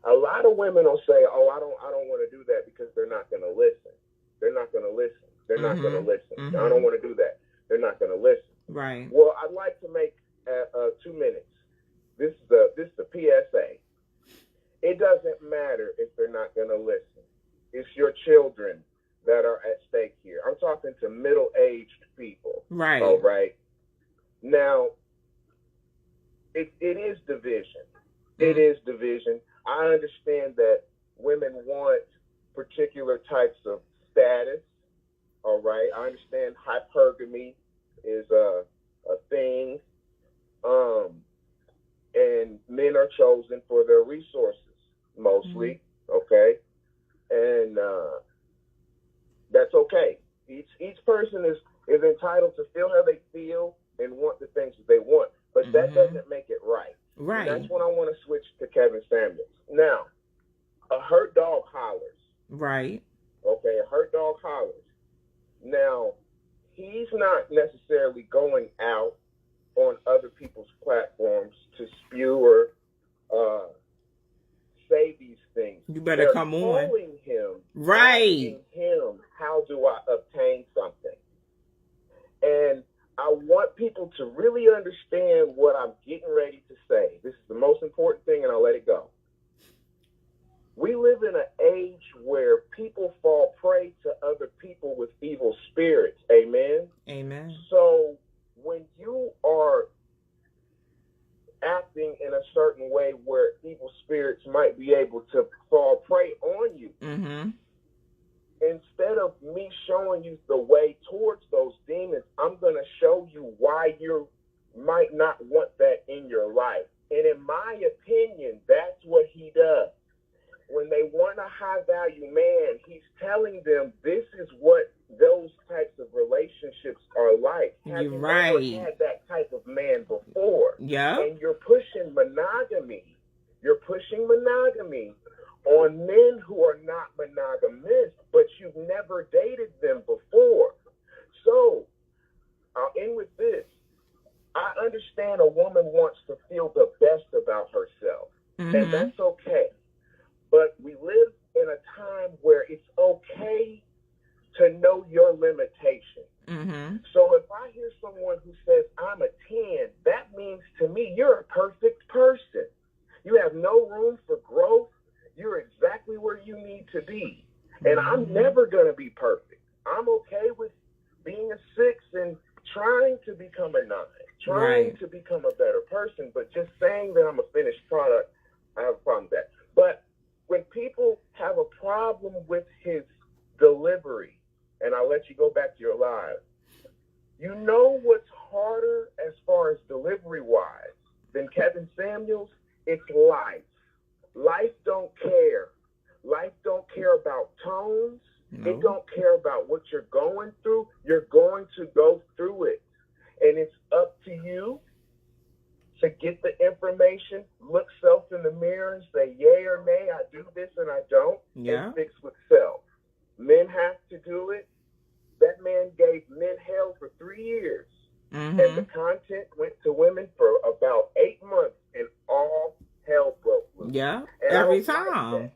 A lot of women will say, "Oh, I don't want to do that because they're not going to listen. They're not going to listen. They're not going to listen. I don't want to do that. They're not going to listen." Right. Well, I'd like to make 2 minutes. This is the PSA. It doesn't matter if they're not going to listen. It's your children that are at stake here. I'm talking to middle-aged people. Right. All right. Now, it is division. It is division. I understand that women want particular types of status. All right. I understand hypergamy is a thing. and men are chosen for their resources mostly. Okay, and that's okay. Each person is entitled to feel how they feel and want the things that they want, but that doesn't make it right. Right. And that's when I want to switch to Kevin Samuels. Now, a hurt dog hollers. Right. Okay, a hurt dog hollers. Now, he's not necessarily going out on other people's platforms to spew or say these things. You better They're come calling him, right? Asking him, how do I obtain something? And I want people to really understand what I'm getting ready to say. This is the most important thing, and I'll let it go. We live in an age where people fall prey to other people with evil spirits. Amen? Amen. So when you are acting in a certain way where evil spirits might be able to fall prey on you, instead of me showing you the way towards those demons, I'm going to show you why you might not want that in your life. And in my opinion, that's what he does. When they want a high-value man, he's telling them this is what those types of relationships are like. Have you never had that type of man before? Yeah. And you're pushing monogamy. You're pushing monogamy on men who are not monogamous, but you've never dated them before. So, I'll end with this. I understand a woman wants to feel the best about herself, and that's okay. But we live in a time where it's okay to know your limitations. So if I hear someone who says, I'm a 10, that means to me, you're a perfect person. You have no room for growth. You're exactly where you need to be. And I'm never going to be perfect. I'm okay with being a 6 and trying to become a 9, trying to become a better person. But just saying that I'm a finished product, I have a problem with that. But when people have a problem with his delivery, and I'll let you go back to your live, you know what's harder as far as delivery-wise than Kevin Samuels? It's life. Life don't care. Life don't care about tones. No. It don't care about what you're going through. You're going to go through it. And it's up to you to get the information, look self in the mirror and say, yay or nay, I do this and I don't, and fix with self. Men have to do it. That man gave men hell for 3 years. And the content went to women for about 8 months, and all hell broke loose. Yeah, and every time.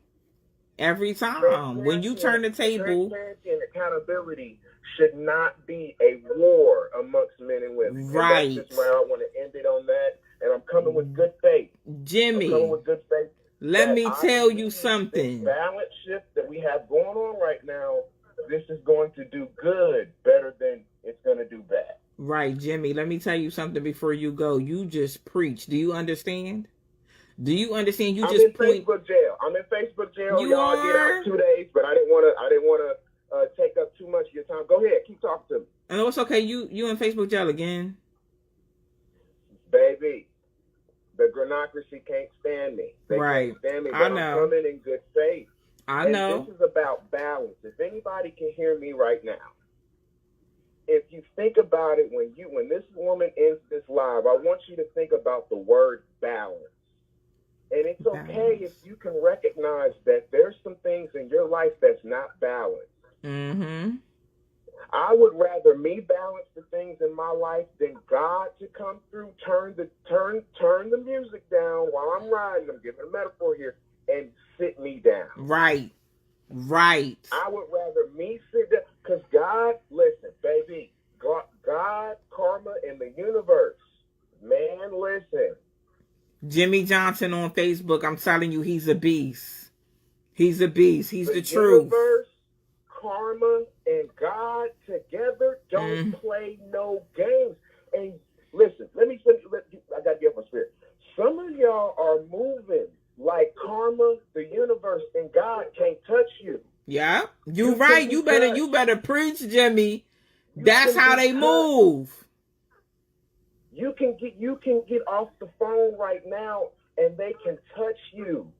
Every time. When you turn the table. Transparency and accountability should not be a war amongst men and women. Right. And that's just where I want to end it on that. And I'm coming with good faith. Jimmy. I'm coming with good faith. Let me tell you something. The balance shift that we have going on right now, this is going to do good better than it's going to do bad. Right, Jimmy. Let me tell you something before you go. You just preach. Do you understand? Do you understand? I'm in Facebook jail. I'm in Facebook jail. You Y'all get out 2 days, but I didn't want to take up too much of your time. Go ahead, keep talking to me. No, it's okay. You in Facebook jail again, baby. The granocracy can't stand me. They can't stand me, but I'm coming in good faith. I know. This is about balance. If anybody can hear me right now, if you think about it, when this woman ends this live, I want you to think about the word balance. And it's okay if you can recognize that there's some things in your life that's not balanced. I would rather me balance the things in my life than God to come through, turn the music down while I'm riding. I'm giving a metaphor here, and sit me down. Right. I would rather me sit down, because God, listen, baby, God, karma, and the universe, man, listen. Jimmy Johnson on Facebook, I'm telling you, he's a beast. He's a beast. He's the truth. Universe, karma, and God together don't play no games. And listen, I got to get my spirit. Some of y'all are moving like karma, the universe, and God can't touch you. Yeah, you right. You better preach, Jimmy. That's how they move. You can get off the phone right now and they can touch you.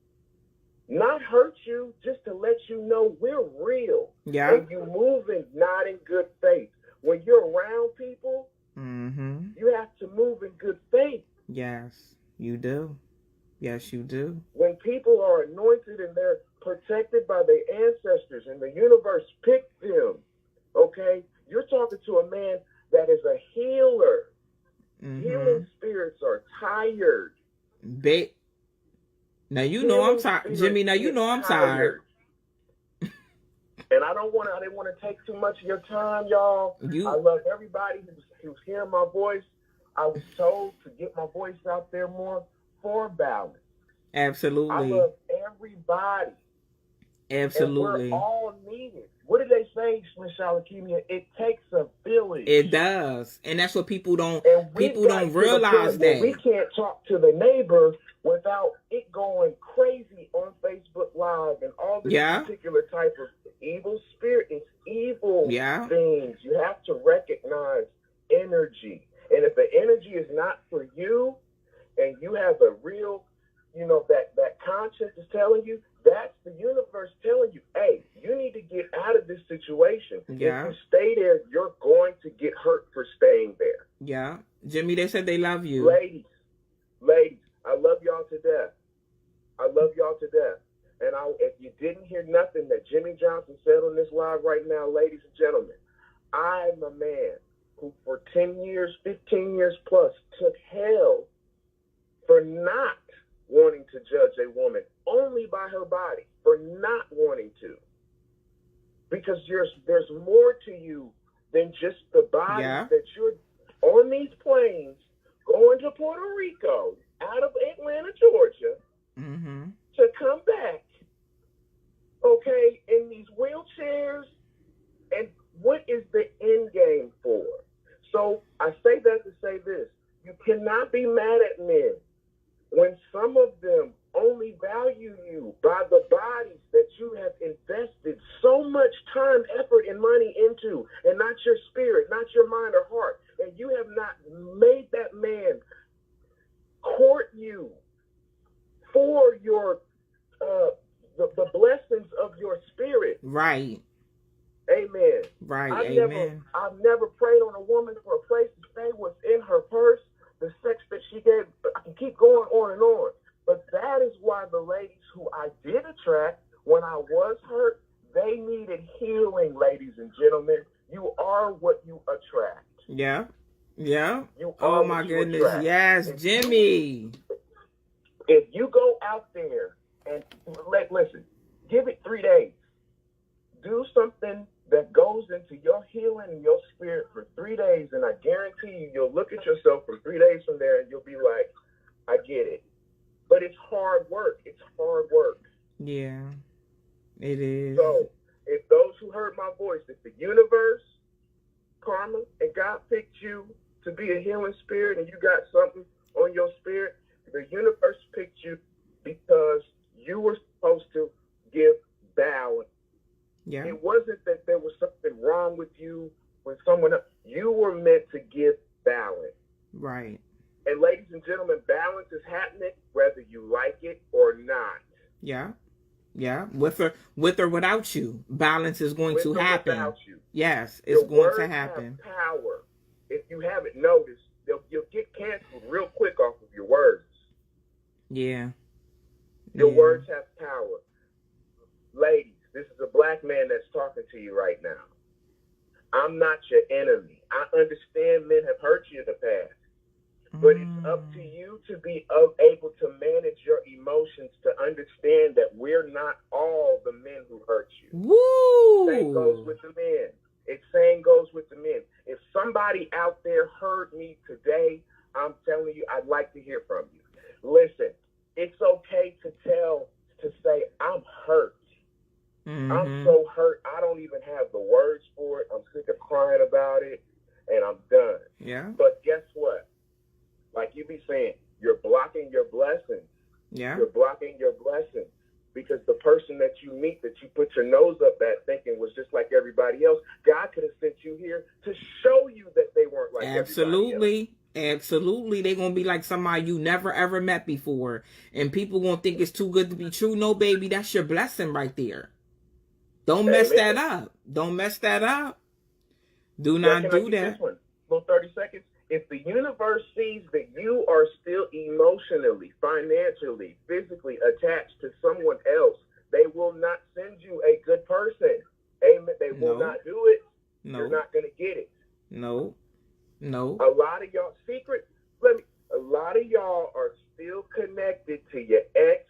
Not hurt you, just to let you know we're real. Yeah. And you moving not in good faith. When you're around people, you have to move in good faith. Yes, you do. Yes, you do. When people are anointed and they're protected by their ancestors and the universe picked them, okay? You're talking to a man that is a healer. Healing spirits are tired. Now you know I'm tired, Jimmy. Now you know I'm tired. And I didn't want to take too much of your time, y'all. I love everybody who's hearing my voice. I was told to get my voice out there more for balance. Absolutely. I love everybody. Absolutely. And we're all needed. What did they say, Miss Shalakimia? It takes a village. It does. And that's what people don't realize that. We can't talk to the neighbor without it going crazy on Facebook Live and all this particular type of evil spirit. It's evil things. You have to recognize energy. And if the energy is not for you and you have a real, that conscience is telling you, that's the universe telling you, hey, you need to get out of this situation. Yeah. If you stay there, you're going to get hurt for staying there. Yeah. Jimmy, they said they love you. Ladies, I love y'all to death. I love y'all to death. And if you didn't hear nothing that Jimmy Johnson said on this live right now, ladies and gentlemen, I'm a man who for 10 years, 15 years plus took hell for not wanting to judge a woman only by her body, for not wanting to. Because there's more to you than just the body that you're on these planes going to Puerto Rico out of Atlanta, Georgia, to come back, okay, in these wheelchairs. And what is the end game for? So I say that to say this. You cannot be mad at men when some of them only value you by the bodies that you have invested so much time, effort, and money into, and not your spirit, not your mind or heart. And you have not made that man court you for your the blessings of your spirit. Right. Amen. Right. I've never prayed on a woman for a place to stay. What's in her purse, the sex that she gave. I can keep going on and on. But that is why the ladies who I did attract when I was hurt, they needed healing, ladies and gentlemen. You are what you attract. Yeah. Yeah. Oh my goodness. Yes, Jimmy. If you go out there and listen, give it 3 days. Do something that goes into your healing and your spirit for 3 days, and I guarantee you, you'll look at yourself for 3 days from there and you'll be like, I get it. But it's hard work. It's hard work. Yeah, it is. So if those who heard my voice, if the universe, karma, and God picked you to be a healing spirit and you got something on your spirit, the universe picked you because you were supposed to give balance. Yeah. It wasn't that there was something wrong with you with someone else. You were meant to give balance. Right. And ladies and gentlemen, balance is happening whether you like it or not. Yeah. Yeah. With or without you, balance is going to happen. Without you. Yes, it's going to happen. Words have power. If you haven't noticed, you'll get canceled real quick off of your words. Yeah. Your words have power. Ladies, this is a black man that's talking to you right now. I'm not your enemy. I understand men have hurt you in the past. But it's up to you to be able to manage your emotions, to understand that we're not all the men who hurt you. Woo! Same goes with the men. Same goes with the men. If somebody out there heard me today, I'm telling you, I'd like to hear from you. Listen, it's okay to say, I'm hurt. I'm so hurt, I don't even have the words for it. I'm sick of crying about it, and I'm done. Yeah. But guess what? Like you be saying, you're blocking your blessings. Yeah. You're blocking your blessings because the person that you meet that you put your nose up at thinking was just like everybody else, God could have sent you here to show you that they weren't like everybody else. Absolutely. They're going to be like somebody you never ever met before. And people going to think it's too good to be true. No, baby, that's your blessing right there. Don't mess that up. Don't mess that up. Do not do that. This one? Little 30 seconds. If the universe sees that you are still emotionally, financially, physically attached to someone else, they will not send you a good person. Amen. They will not do it. No. You're not going to get it. No. No. A lot of y'all a lot of y'all are still connected to your ex,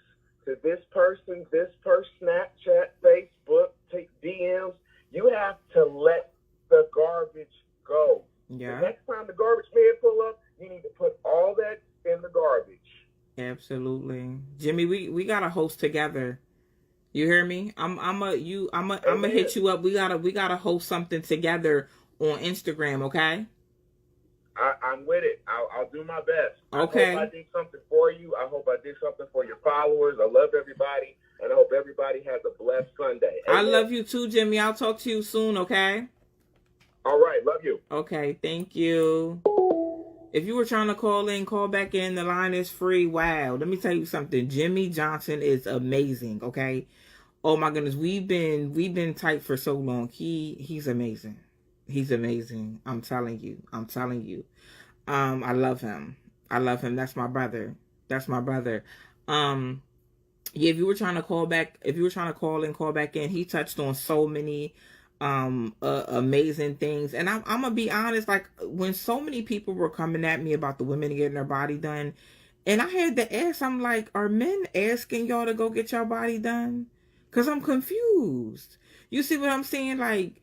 to this person, Snapchat, Facebook, take DMs. You have to let the garbage go. Yeah. The next time the garbage man pull up, you need to put all that in the garbage. Absolutely. Jimmy, we gotta host together. You hear me? I'm gonna hit you up. We gotta host something together on Instagram, okay? I'm with it. I'll do my best. Okay. I hope I did something for you. I hope I did something for your followers. I love everybody, and I hope everybody has a blessed Sunday. Amen. I love you too, Jimmy. I'll talk to you soon, okay? All right. Love you. Okay. Thank you. If you were trying to call in, call back in. The line is free. Wow. Let me tell you something. Jimmy Johnson is amazing, okay? Oh my goodness. We've been tight for so long. He's amazing. He's amazing. I'm telling you. I love him. That's my brother. Yeah, if you were trying to call in, call back in. He touched on so many amazing things. And I'm gonna be honest, like when so many people were coming at me about the women getting their body done, and I had to ask, I'm like, are men asking y'all to go get your body done? Because I'm confused. You see what I'm saying? Like,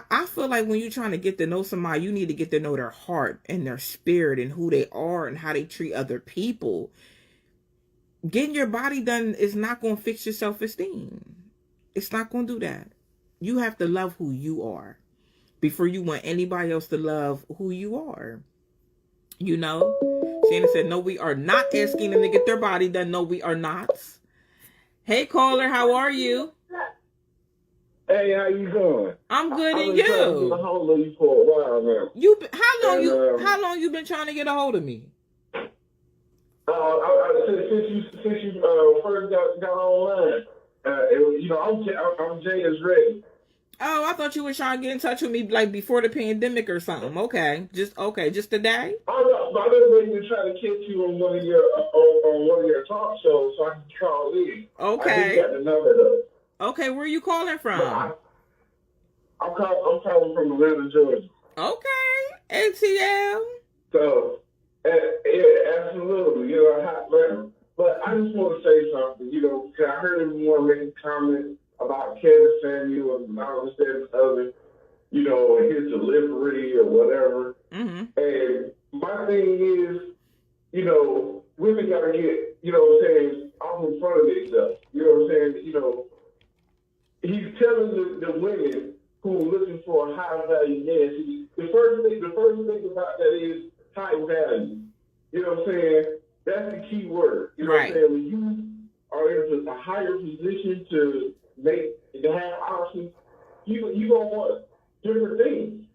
I feel like when you're trying to get to know somebody, you need to get to know their heart and their spirit and who they are and how they treat other people. Getting your body done is not going to fix your self-esteem. It's not going to do that. You have to love who you are before you want anybody else to love who you are. You know? Shannon said, no, we are not asking them to get their body done. No, we are not. Hey, caller, how are you? Hey, how you doing? I'm good, and you? I've been trying to get a hold of you for a while now. How long you been trying to get a hold of me? Since you first got online, I'm Jada's ready. Oh, I thought you were trying to get in touch with me like before the pandemic or something. Okay, just today. I've been waiting to try to catch you on one of your talk shows so I can call in. Okay. I just got the number though. Okay, where are you calling from? I'm calling from Atlanta, Georgia. Okay, ATL. So, yeah, absolutely, hot man. But I just want to say something, because I heard everyone making comments about Kevin Samuel and all this and other, his delivery or whatever. Mm-hmm. And my thing is, women got to get, off in front of themselves. He's telling the women who are looking for a high value man. The first thing about that is high value. You know what I'm saying? That's the key word. You know right. what I'm saying? When you are in a higher position to have options, you gonna want different things.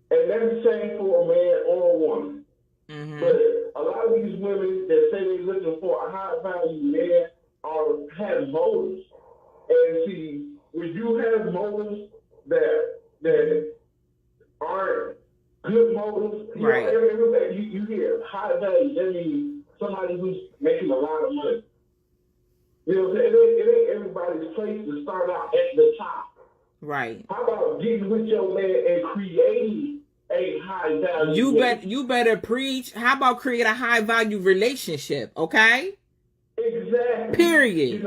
And that's the same for a man or a woman. Mm-hmm. But a lot of these women that say they're looking for a high value man have motives. And see, when you have motives that aren't good motives, right. You hear high value, that means somebody who's making a lot of money. You know what I'm saying? It ain't everybody's place to start out at the top. Right. How about getting with your man and creating a high value? You better preach. How about create a high value relationship? Okay. Exactly. Period.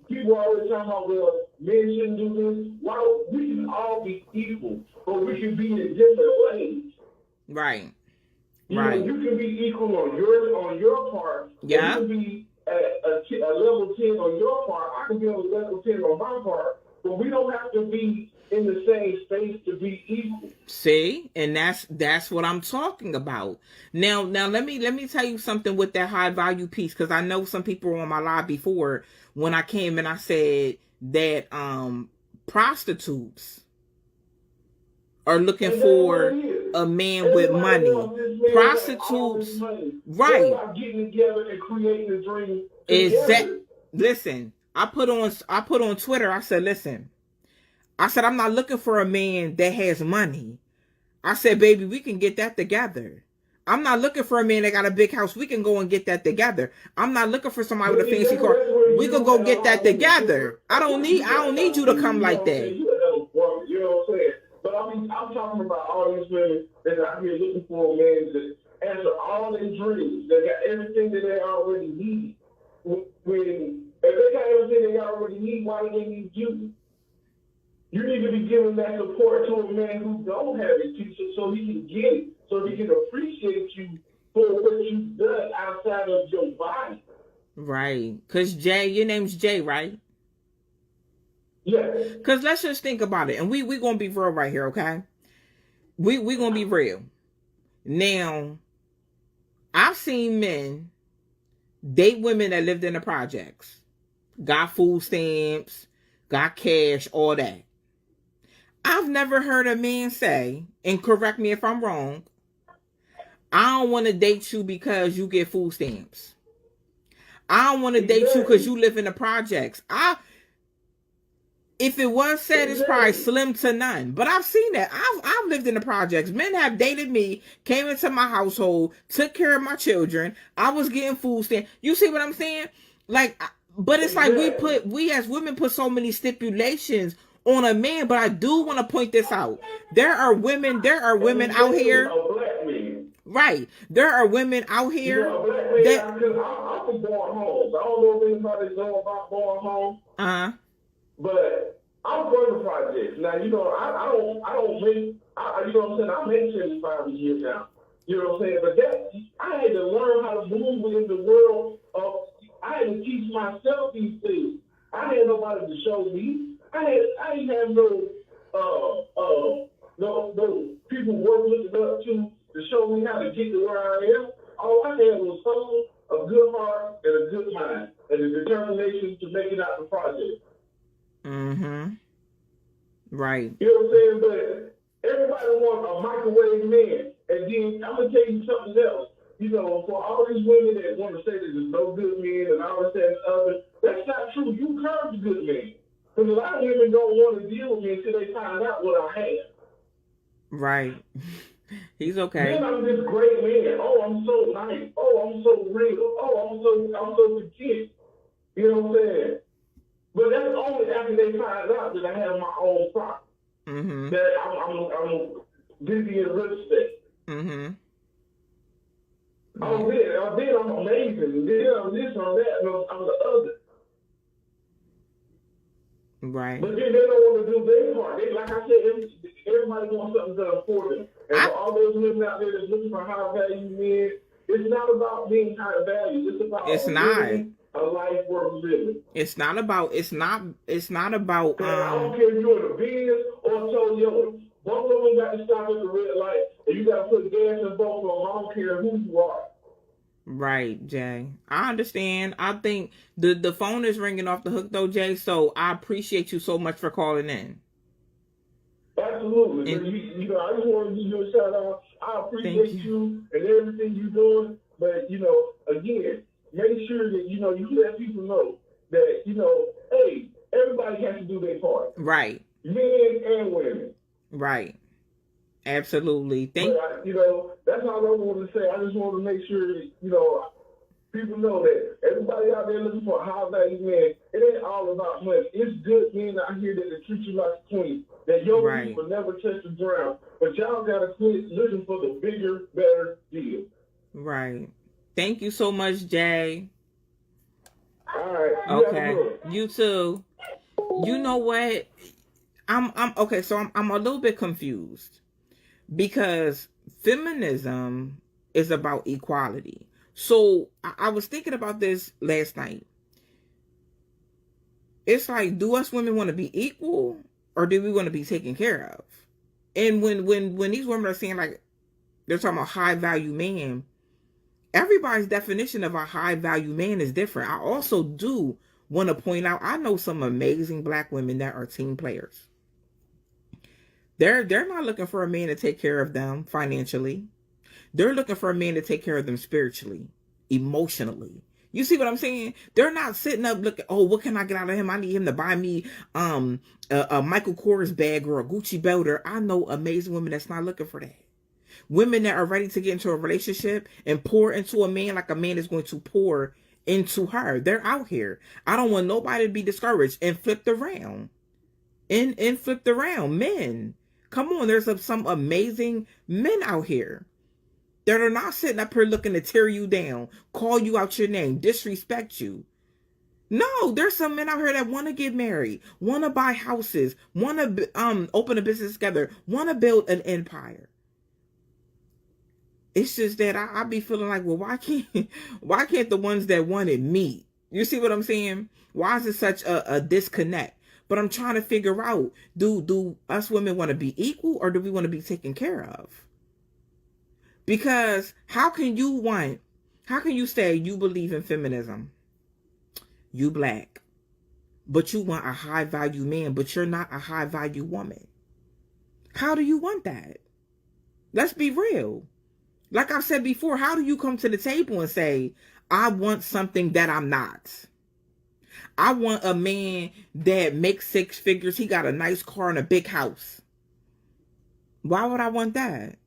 People always talking about, well, men shouldn't do this. Well, we can all be equal, but we can be in different ways. Right. You can be equal on your part. Yeah. You can be at a level 10 on your part. I can be on a level 10 on my part, but we don't have to be in the same space to be equal. See, and that's what I'm talking about. Now let me tell you something with that high value piece, because I know some people were on my live before when I came and I said that prostitutes are looking for a man with money. Prostitutes, right? Getting together and creating a dream. Exactly. Listen, I put on Twitter. I said, listen. I said, I'm not looking for a man that has money. I said, baby, we can get that together. I'm not looking for a man that got a big house. We can go and get that together. I'm not looking for somebody with a fancy car. We can go get that together. I don't need you to come like that. You know what I'm saying? But I'm talking about all these women that are out here looking for a man that answer all their dreams. They got everything that they already need. If they got everything they already need, why do they need you? You need to be giving that support to a man who don't have it, so he can get it, so he can appreciate you for what you've done outside of your body. Right. Because Jay, your name's Jay, right? Yes. Because let's just think about it. And we going to be real right here, okay? We going to be real. Now, I've seen men date women that lived in the projects. Got food stamps, got cash, all that. I've never heard a man say, and correct me if I'm wrong, I don't want to date you because you get food stamps. I don't want to date you because you live in the projects. If it was said, it's probably slim to none. But I've seen that. I've lived in the projects. Men have dated me, came into my household, took care of my children. I was getting food stamps. You see what I'm saying? Like, but it's like we as women put so many stipulations on a man. But I do want to point this out. There are women out here. Right. There are women out here that. I'm from born homes. I don't know if anybody know about born homes. But I'm from the projects. Now, I don't make, you know what I'm saying? I'm in 75 years now. You know what I'm saying? But I had to learn how to move in the world of, I had to teach myself these things. I had nobody to show me. I didn't have no people worth looking up to show me how to get to where I am. All I had was hustle, a good heart, and a good mind, and the determination to make it out the project. Mm-hmm. Right. You know what I'm saying? But everybody wants a microwave man. And then I'm gonna tell you something else. You know, for all these women that want to say that there's no good men and all this and other, that's not true. You curve good men. Because a lot of women don't want to deal with me until they find out what I have. Right. He's okay. Then I'm this great man. Oh, I'm so nice. Oh, I'm so real. Oh, I'm so content. You know what I'm saying? But that's only after they find out that I have my own property. Mm-hmm. That I'm busy in real estate. Mm-hmm. I'm amazing. Then I'm this, I'm that, and I'm the other. Right. But then they don't want to do their part. Like I said, everybody wants something to afford them. And for all those women out there that's looking for high value men, it's not about being high value. It's about living a life worth living. It's not about. I don't care if you're in a Benz or a Toyota. Both of them got to stop at the red light, and you got to put gas in both of them. I don't care who you are. Right, Jay. I understand. I think the phone is ringing off the hook though, Jay. So I appreciate you so much for calling in. Absolutely. And, I just want to give you a shout out. I appreciate you and everything you're doing. But again, make sure that you let people know that hey, everybody has to do their part. Right. Men and women. Right. Absolutely. That's all I want to say. I just want to make sure that, people know that everybody out there looking for a high value man, it ain't all about money. It's good men out here that treat you like a queen. That your people never touch the ground. But y'all got to quit looking for the bigger, better deal. Right. Thank you so much, Jay. All right. Okay. You too. You know what? I'm okay. So I'm a little bit confused because feminism is about equality. So I was thinking about this last night. It's like, do us women want to be equal or do we want to be taken care of? And when these women are saying like they're talking about high value man, everybody's definition of a high value man is different. I also do want to point out, I know some amazing black women that are team players. They're not looking for a man to take care of them financially. They're looking for a man to take care of them spiritually, emotionally. You see what I'm saying? They're not sitting up looking, oh, what can I get out of him? I need him to buy me a Michael Kors bag or a Gucci belt. Or I know amazing women that's not looking for that. Women that are ready to get into a relationship and pour into a man like a man is going to pour into her. They're out here. I don't want nobody to be discouraged and flipped around. And flipped around. Men. Come on, there's some amazing men out here that are not sitting up here looking to tear you down, call you out your name, disrespect you. No, there's some men out here that want to get married, want to buy houses, want to open a business together, want to build an empire. It's just that I be feeling like, well, why can't the ones that wanted meet? You see what I'm saying? Why is it such a disconnect? But I'm trying to figure out, do us women want to be equal or do we want to be taken care of? Because how can you say you believe in feminism? You black, but you want a high value man, but you're not a high value woman. How do you want that? Let's be real. Like I've said before, how do you come to the table and say, I want something that I'm not? I want a man that makes 6 figures. He got a nice car and a big house. Why would I want that?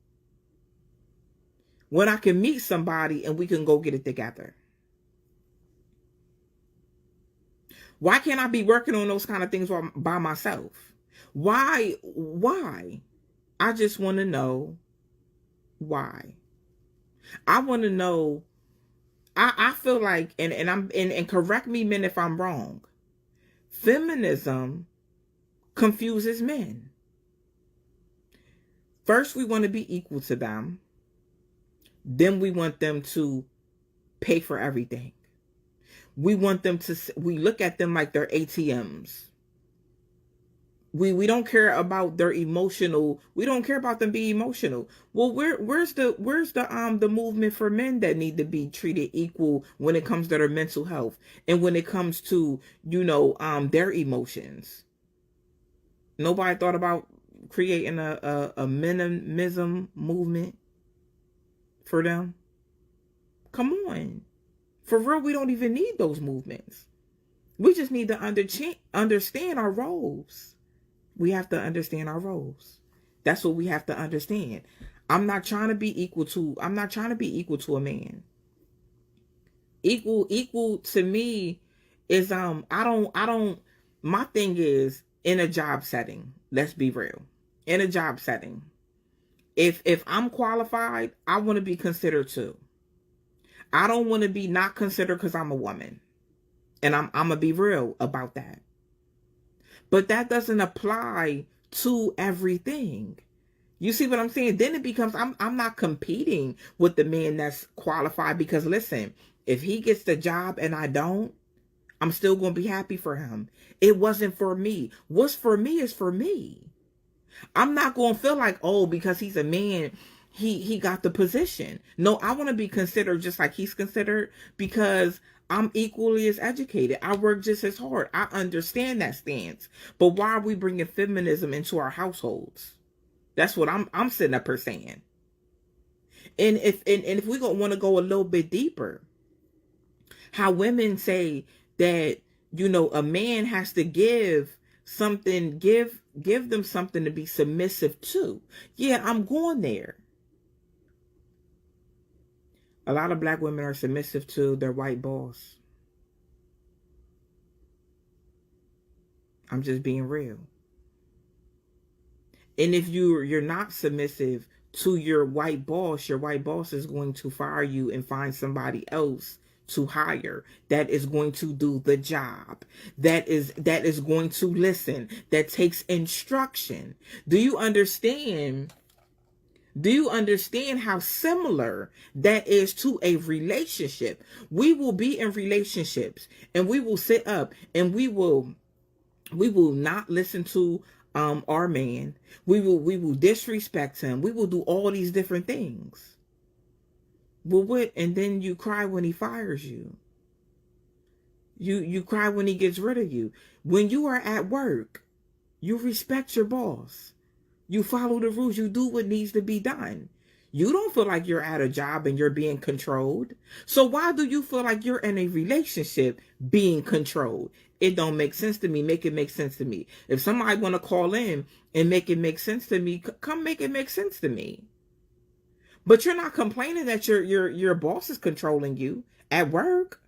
When I can meet somebody and we can go get it together. Why can't I be working on those kind of things by myself? Why? I just want to know why. I want to know. I feel like, and correct me, men, if I'm wrong. Feminism confuses men. First, we want to be equal to them. Then we want them to pay for everything. We look at them like they're ATMs. We don't care about their emotional. We don't care about them being emotional. Well, where's the movement for men that need to be treated equal when it comes to their mental health and when it comes to, their emotions? Nobody thought about creating a feminism movement for them. Come on. For real, we don't even need those movements. We just need to understand our roles. We have to understand our roles. That's what we have to understand. I'm not trying to be equal to a man. Equal to me is my thing is in a job setting. Let's be real. In a job setting. If I'm qualified, I want to be considered too. I don't want to be not considered because I'm a woman. And I'm going to be real about that. But that doesn't apply to everything. You see what I'm saying? Then it becomes, I'm not competing with the man that's qualified because listen, if he gets the job and I don't, I'm still going to be happy for him. It wasn't for me. What's for me is for me. I'm not going to feel like, oh, because he's a man, he got the position. No, I want to be considered just like he's considered because I'm equally as educated. I work just as hard. I understand that stance. But why are we bringing feminism into our households? That's what I'm sitting up here saying. And if we want to go a little bit deeper, how women say that, a man has to give something, give them something to be submissive to. Yeah, I'm going there. A lot of black women are submissive to their white boss. I'm just being real. And if you're not submissive to your white boss is going to fire you and find somebody else to hire that is going to do the job, that is going to listen, that takes instruction. Do you understand how similar that is to a relationship? We will be in relationships and we will sit up and we will not listen to our man. We will disrespect him. We will do all these different things. Well, what? And then you cry when he fires you. You cry when he gets rid of you. When you are at work, you respect your boss. You follow the rules. You do what needs to be done. You don't feel like you're at a job and you're being controlled. So why do you feel like you're in a relationship being controlled? It don't make sense to me. Make it make sense to me. If somebody want to call in and make it make sense to me, come make it make sense to me. But you're not complaining that your boss is controlling you at work.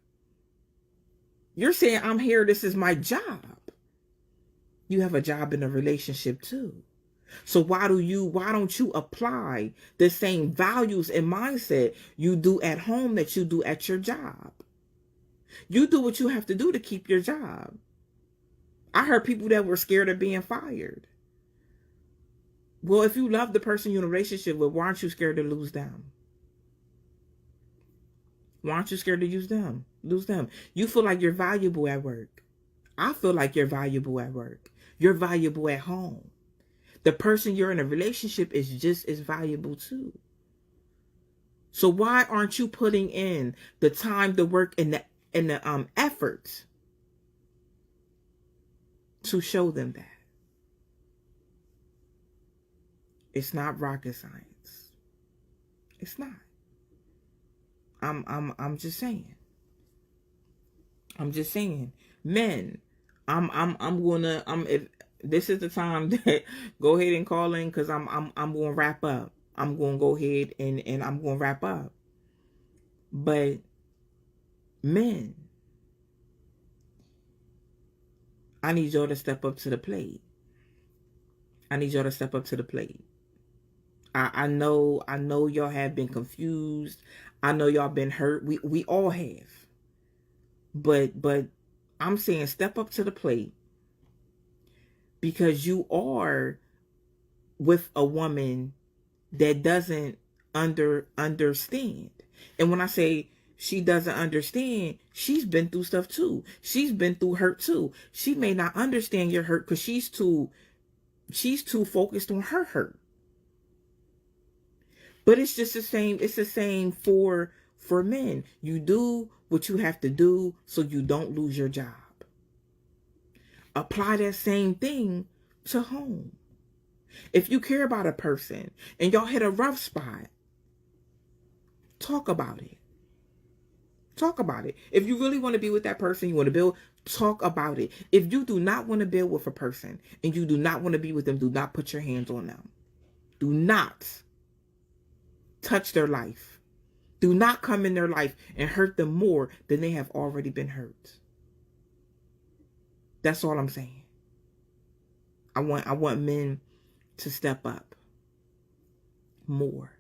You're saying, I'm here, this is my job. You have a job in a relationship too. So why don't you apply the same values and mindset you do at home that you do at your job? You do what you have to do to keep your job. I heard people that were scared of being fired. Well, if you love the person you're in a relationship with, why aren't you scared to lose them? Why aren't you scared to lose them? You feel like you're valuable at work. I feel like you're valuable at work. You're valuable at home. The person you're in a relationship is just as valuable too. So why aren't you putting in the time, the work, and the effort to show them that? It's not rocket science. It's not. I'm just saying. I'm just saying. Men, if this is the time that go ahead and call in, because I'm gonna wrap up. I'm gonna go ahead and I'm gonna wrap up. But men, I need y'all to step up to the plate. I need y'all to step up to the plate. I know y'all have been confused. I know y'all been hurt. We all have. But I'm saying step up to the plate, because you are with a woman that doesn't understand. And when I say she doesn't understand, she's been through stuff too. She's been through hurt too. She may not understand your hurt because she's too focused on her hurt. But it's just the same. It's the same for men. You do what you have to do so you don't lose your job. Apply that same thing to home. If you care about a person and y'all hit a rough spot, talk about it. Talk about it. If you really want to be with that person, you want to build, talk about it. If you do not want to build with a person and you do not want to be with them, do not put your hands on them. Do not touch their life. Do not come in their life and hurt them more than they have already been hurt. That's all I'm saying. I want men to step up more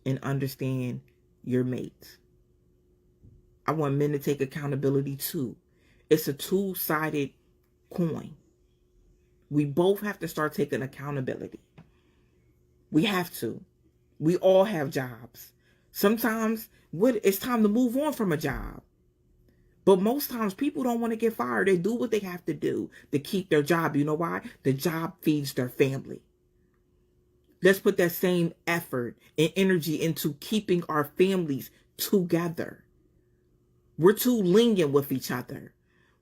and understand your mate. I want men to take accountability too. It's a two-sided coin. We both have to start taking accountability. We have to. We all have jobs. Sometimes it's time to move on from a job. But most times people don't want to get fired. They do what they have to do to keep their job. You know why? The job feeds their family. Let's put that same effort and energy into keeping our families together. We're too lenient with each other.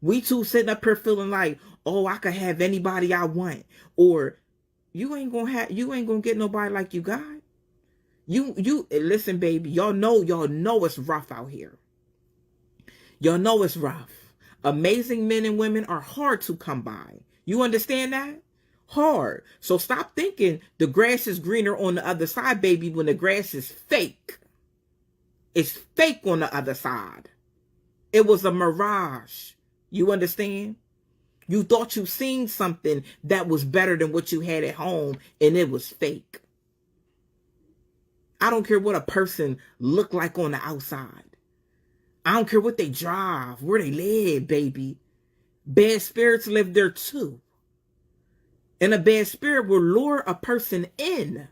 We too sitting up here feeling like, oh, I could have anybody I want. Or you ain't gonna get nobody like you got. You listen, baby, y'all know it's rough out here. Y'all know it's rough. Amazing men and women are hard to come by. You understand that? Hard. So stop thinking the grass is greener on the other side, baby, when the grass is fake. It's fake on the other side. It was a mirage. You understand? You thought you seen something that was better than what you had at home, and it was fake. I don't care what a person look like on the outside. I don't care what they drive, where they live, baby. Bad spirits live there too. And a bad spirit will lure a person in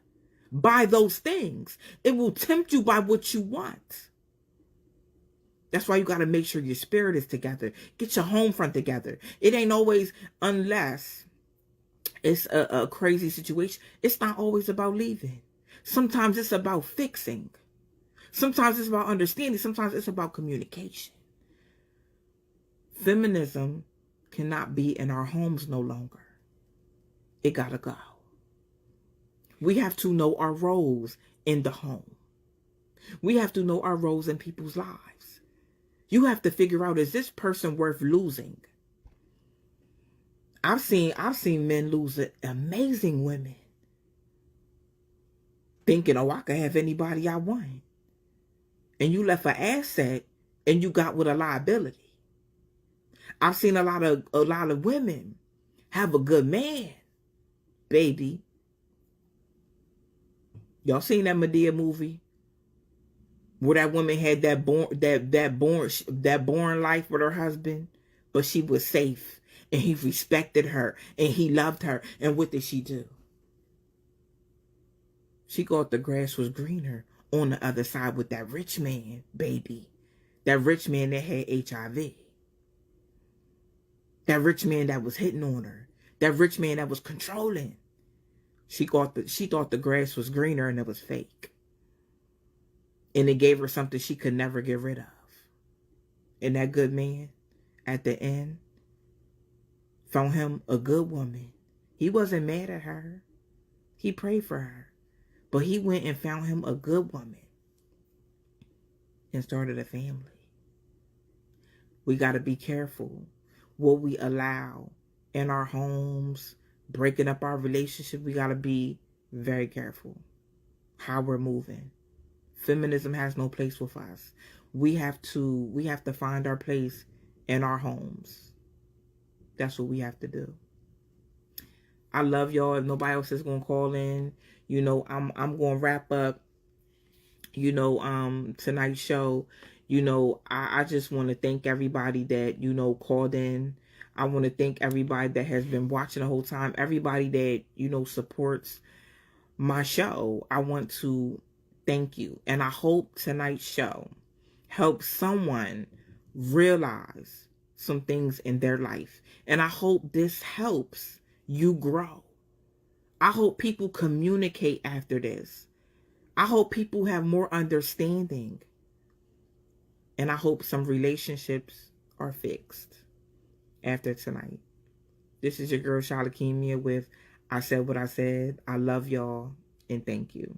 by those things. It will tempt you by what you want. That's why you got to make sure your spirit is together. Get your home front together. It ain't always, unless it's a crazy situation, it's not always about leaving. Sometimes it's about fixing. Sometimes it's about understanding. Sometimes it's about communication. Feminism cannot be in our homes no longer. It gotta go. We have to know our roles in the home. We have to know our roles in people's lives. You have to figure out, is this person worth losing? I've seen men lose amazing women thinking, oh, I could have anybody I want. And you left an asset and you got with a liability. I've seen a lot of women have a good man, baby. Y'all seen that Medea movie where that woman had that born life with her husband, but she was safe and he respected her and he loved her. And what did she do? She thought the grass was greener on the other side with that rich man, baby. That rich man that had HIV. That rich man that was hitting on her. That rich man that was controlling. She thought the grass was greener and it was fake. And it gave her something she could never get rid of. And that good man, at the end, found him a good woman. He wasn't mad at her. He prayed for her. But he went and found him a good woman. And started a family. We got to be careful what we allow in our homes, breaking up our relationship. We got to be very careful how we're moving. Feminism has no place with us. We have to find our place in our homes. That's what we have to do. I love y'all. If nobody else is gonna call in, I'm gonna wrap up, tonight's show. I just want to thank everybody that, called in. I want to thank everybody that has been watching the whole time. Everybody that, supports my show. I want to thank you. And I hope tonight's show helps someone realize some things in their life. And I hope this helps you grow. I hope people communicate after this. I hope people have more understanding. And I hope some relationships are fixed after tonight. This is your girl, Shalakemia, with I Said What I Said. I love y'all and thank you.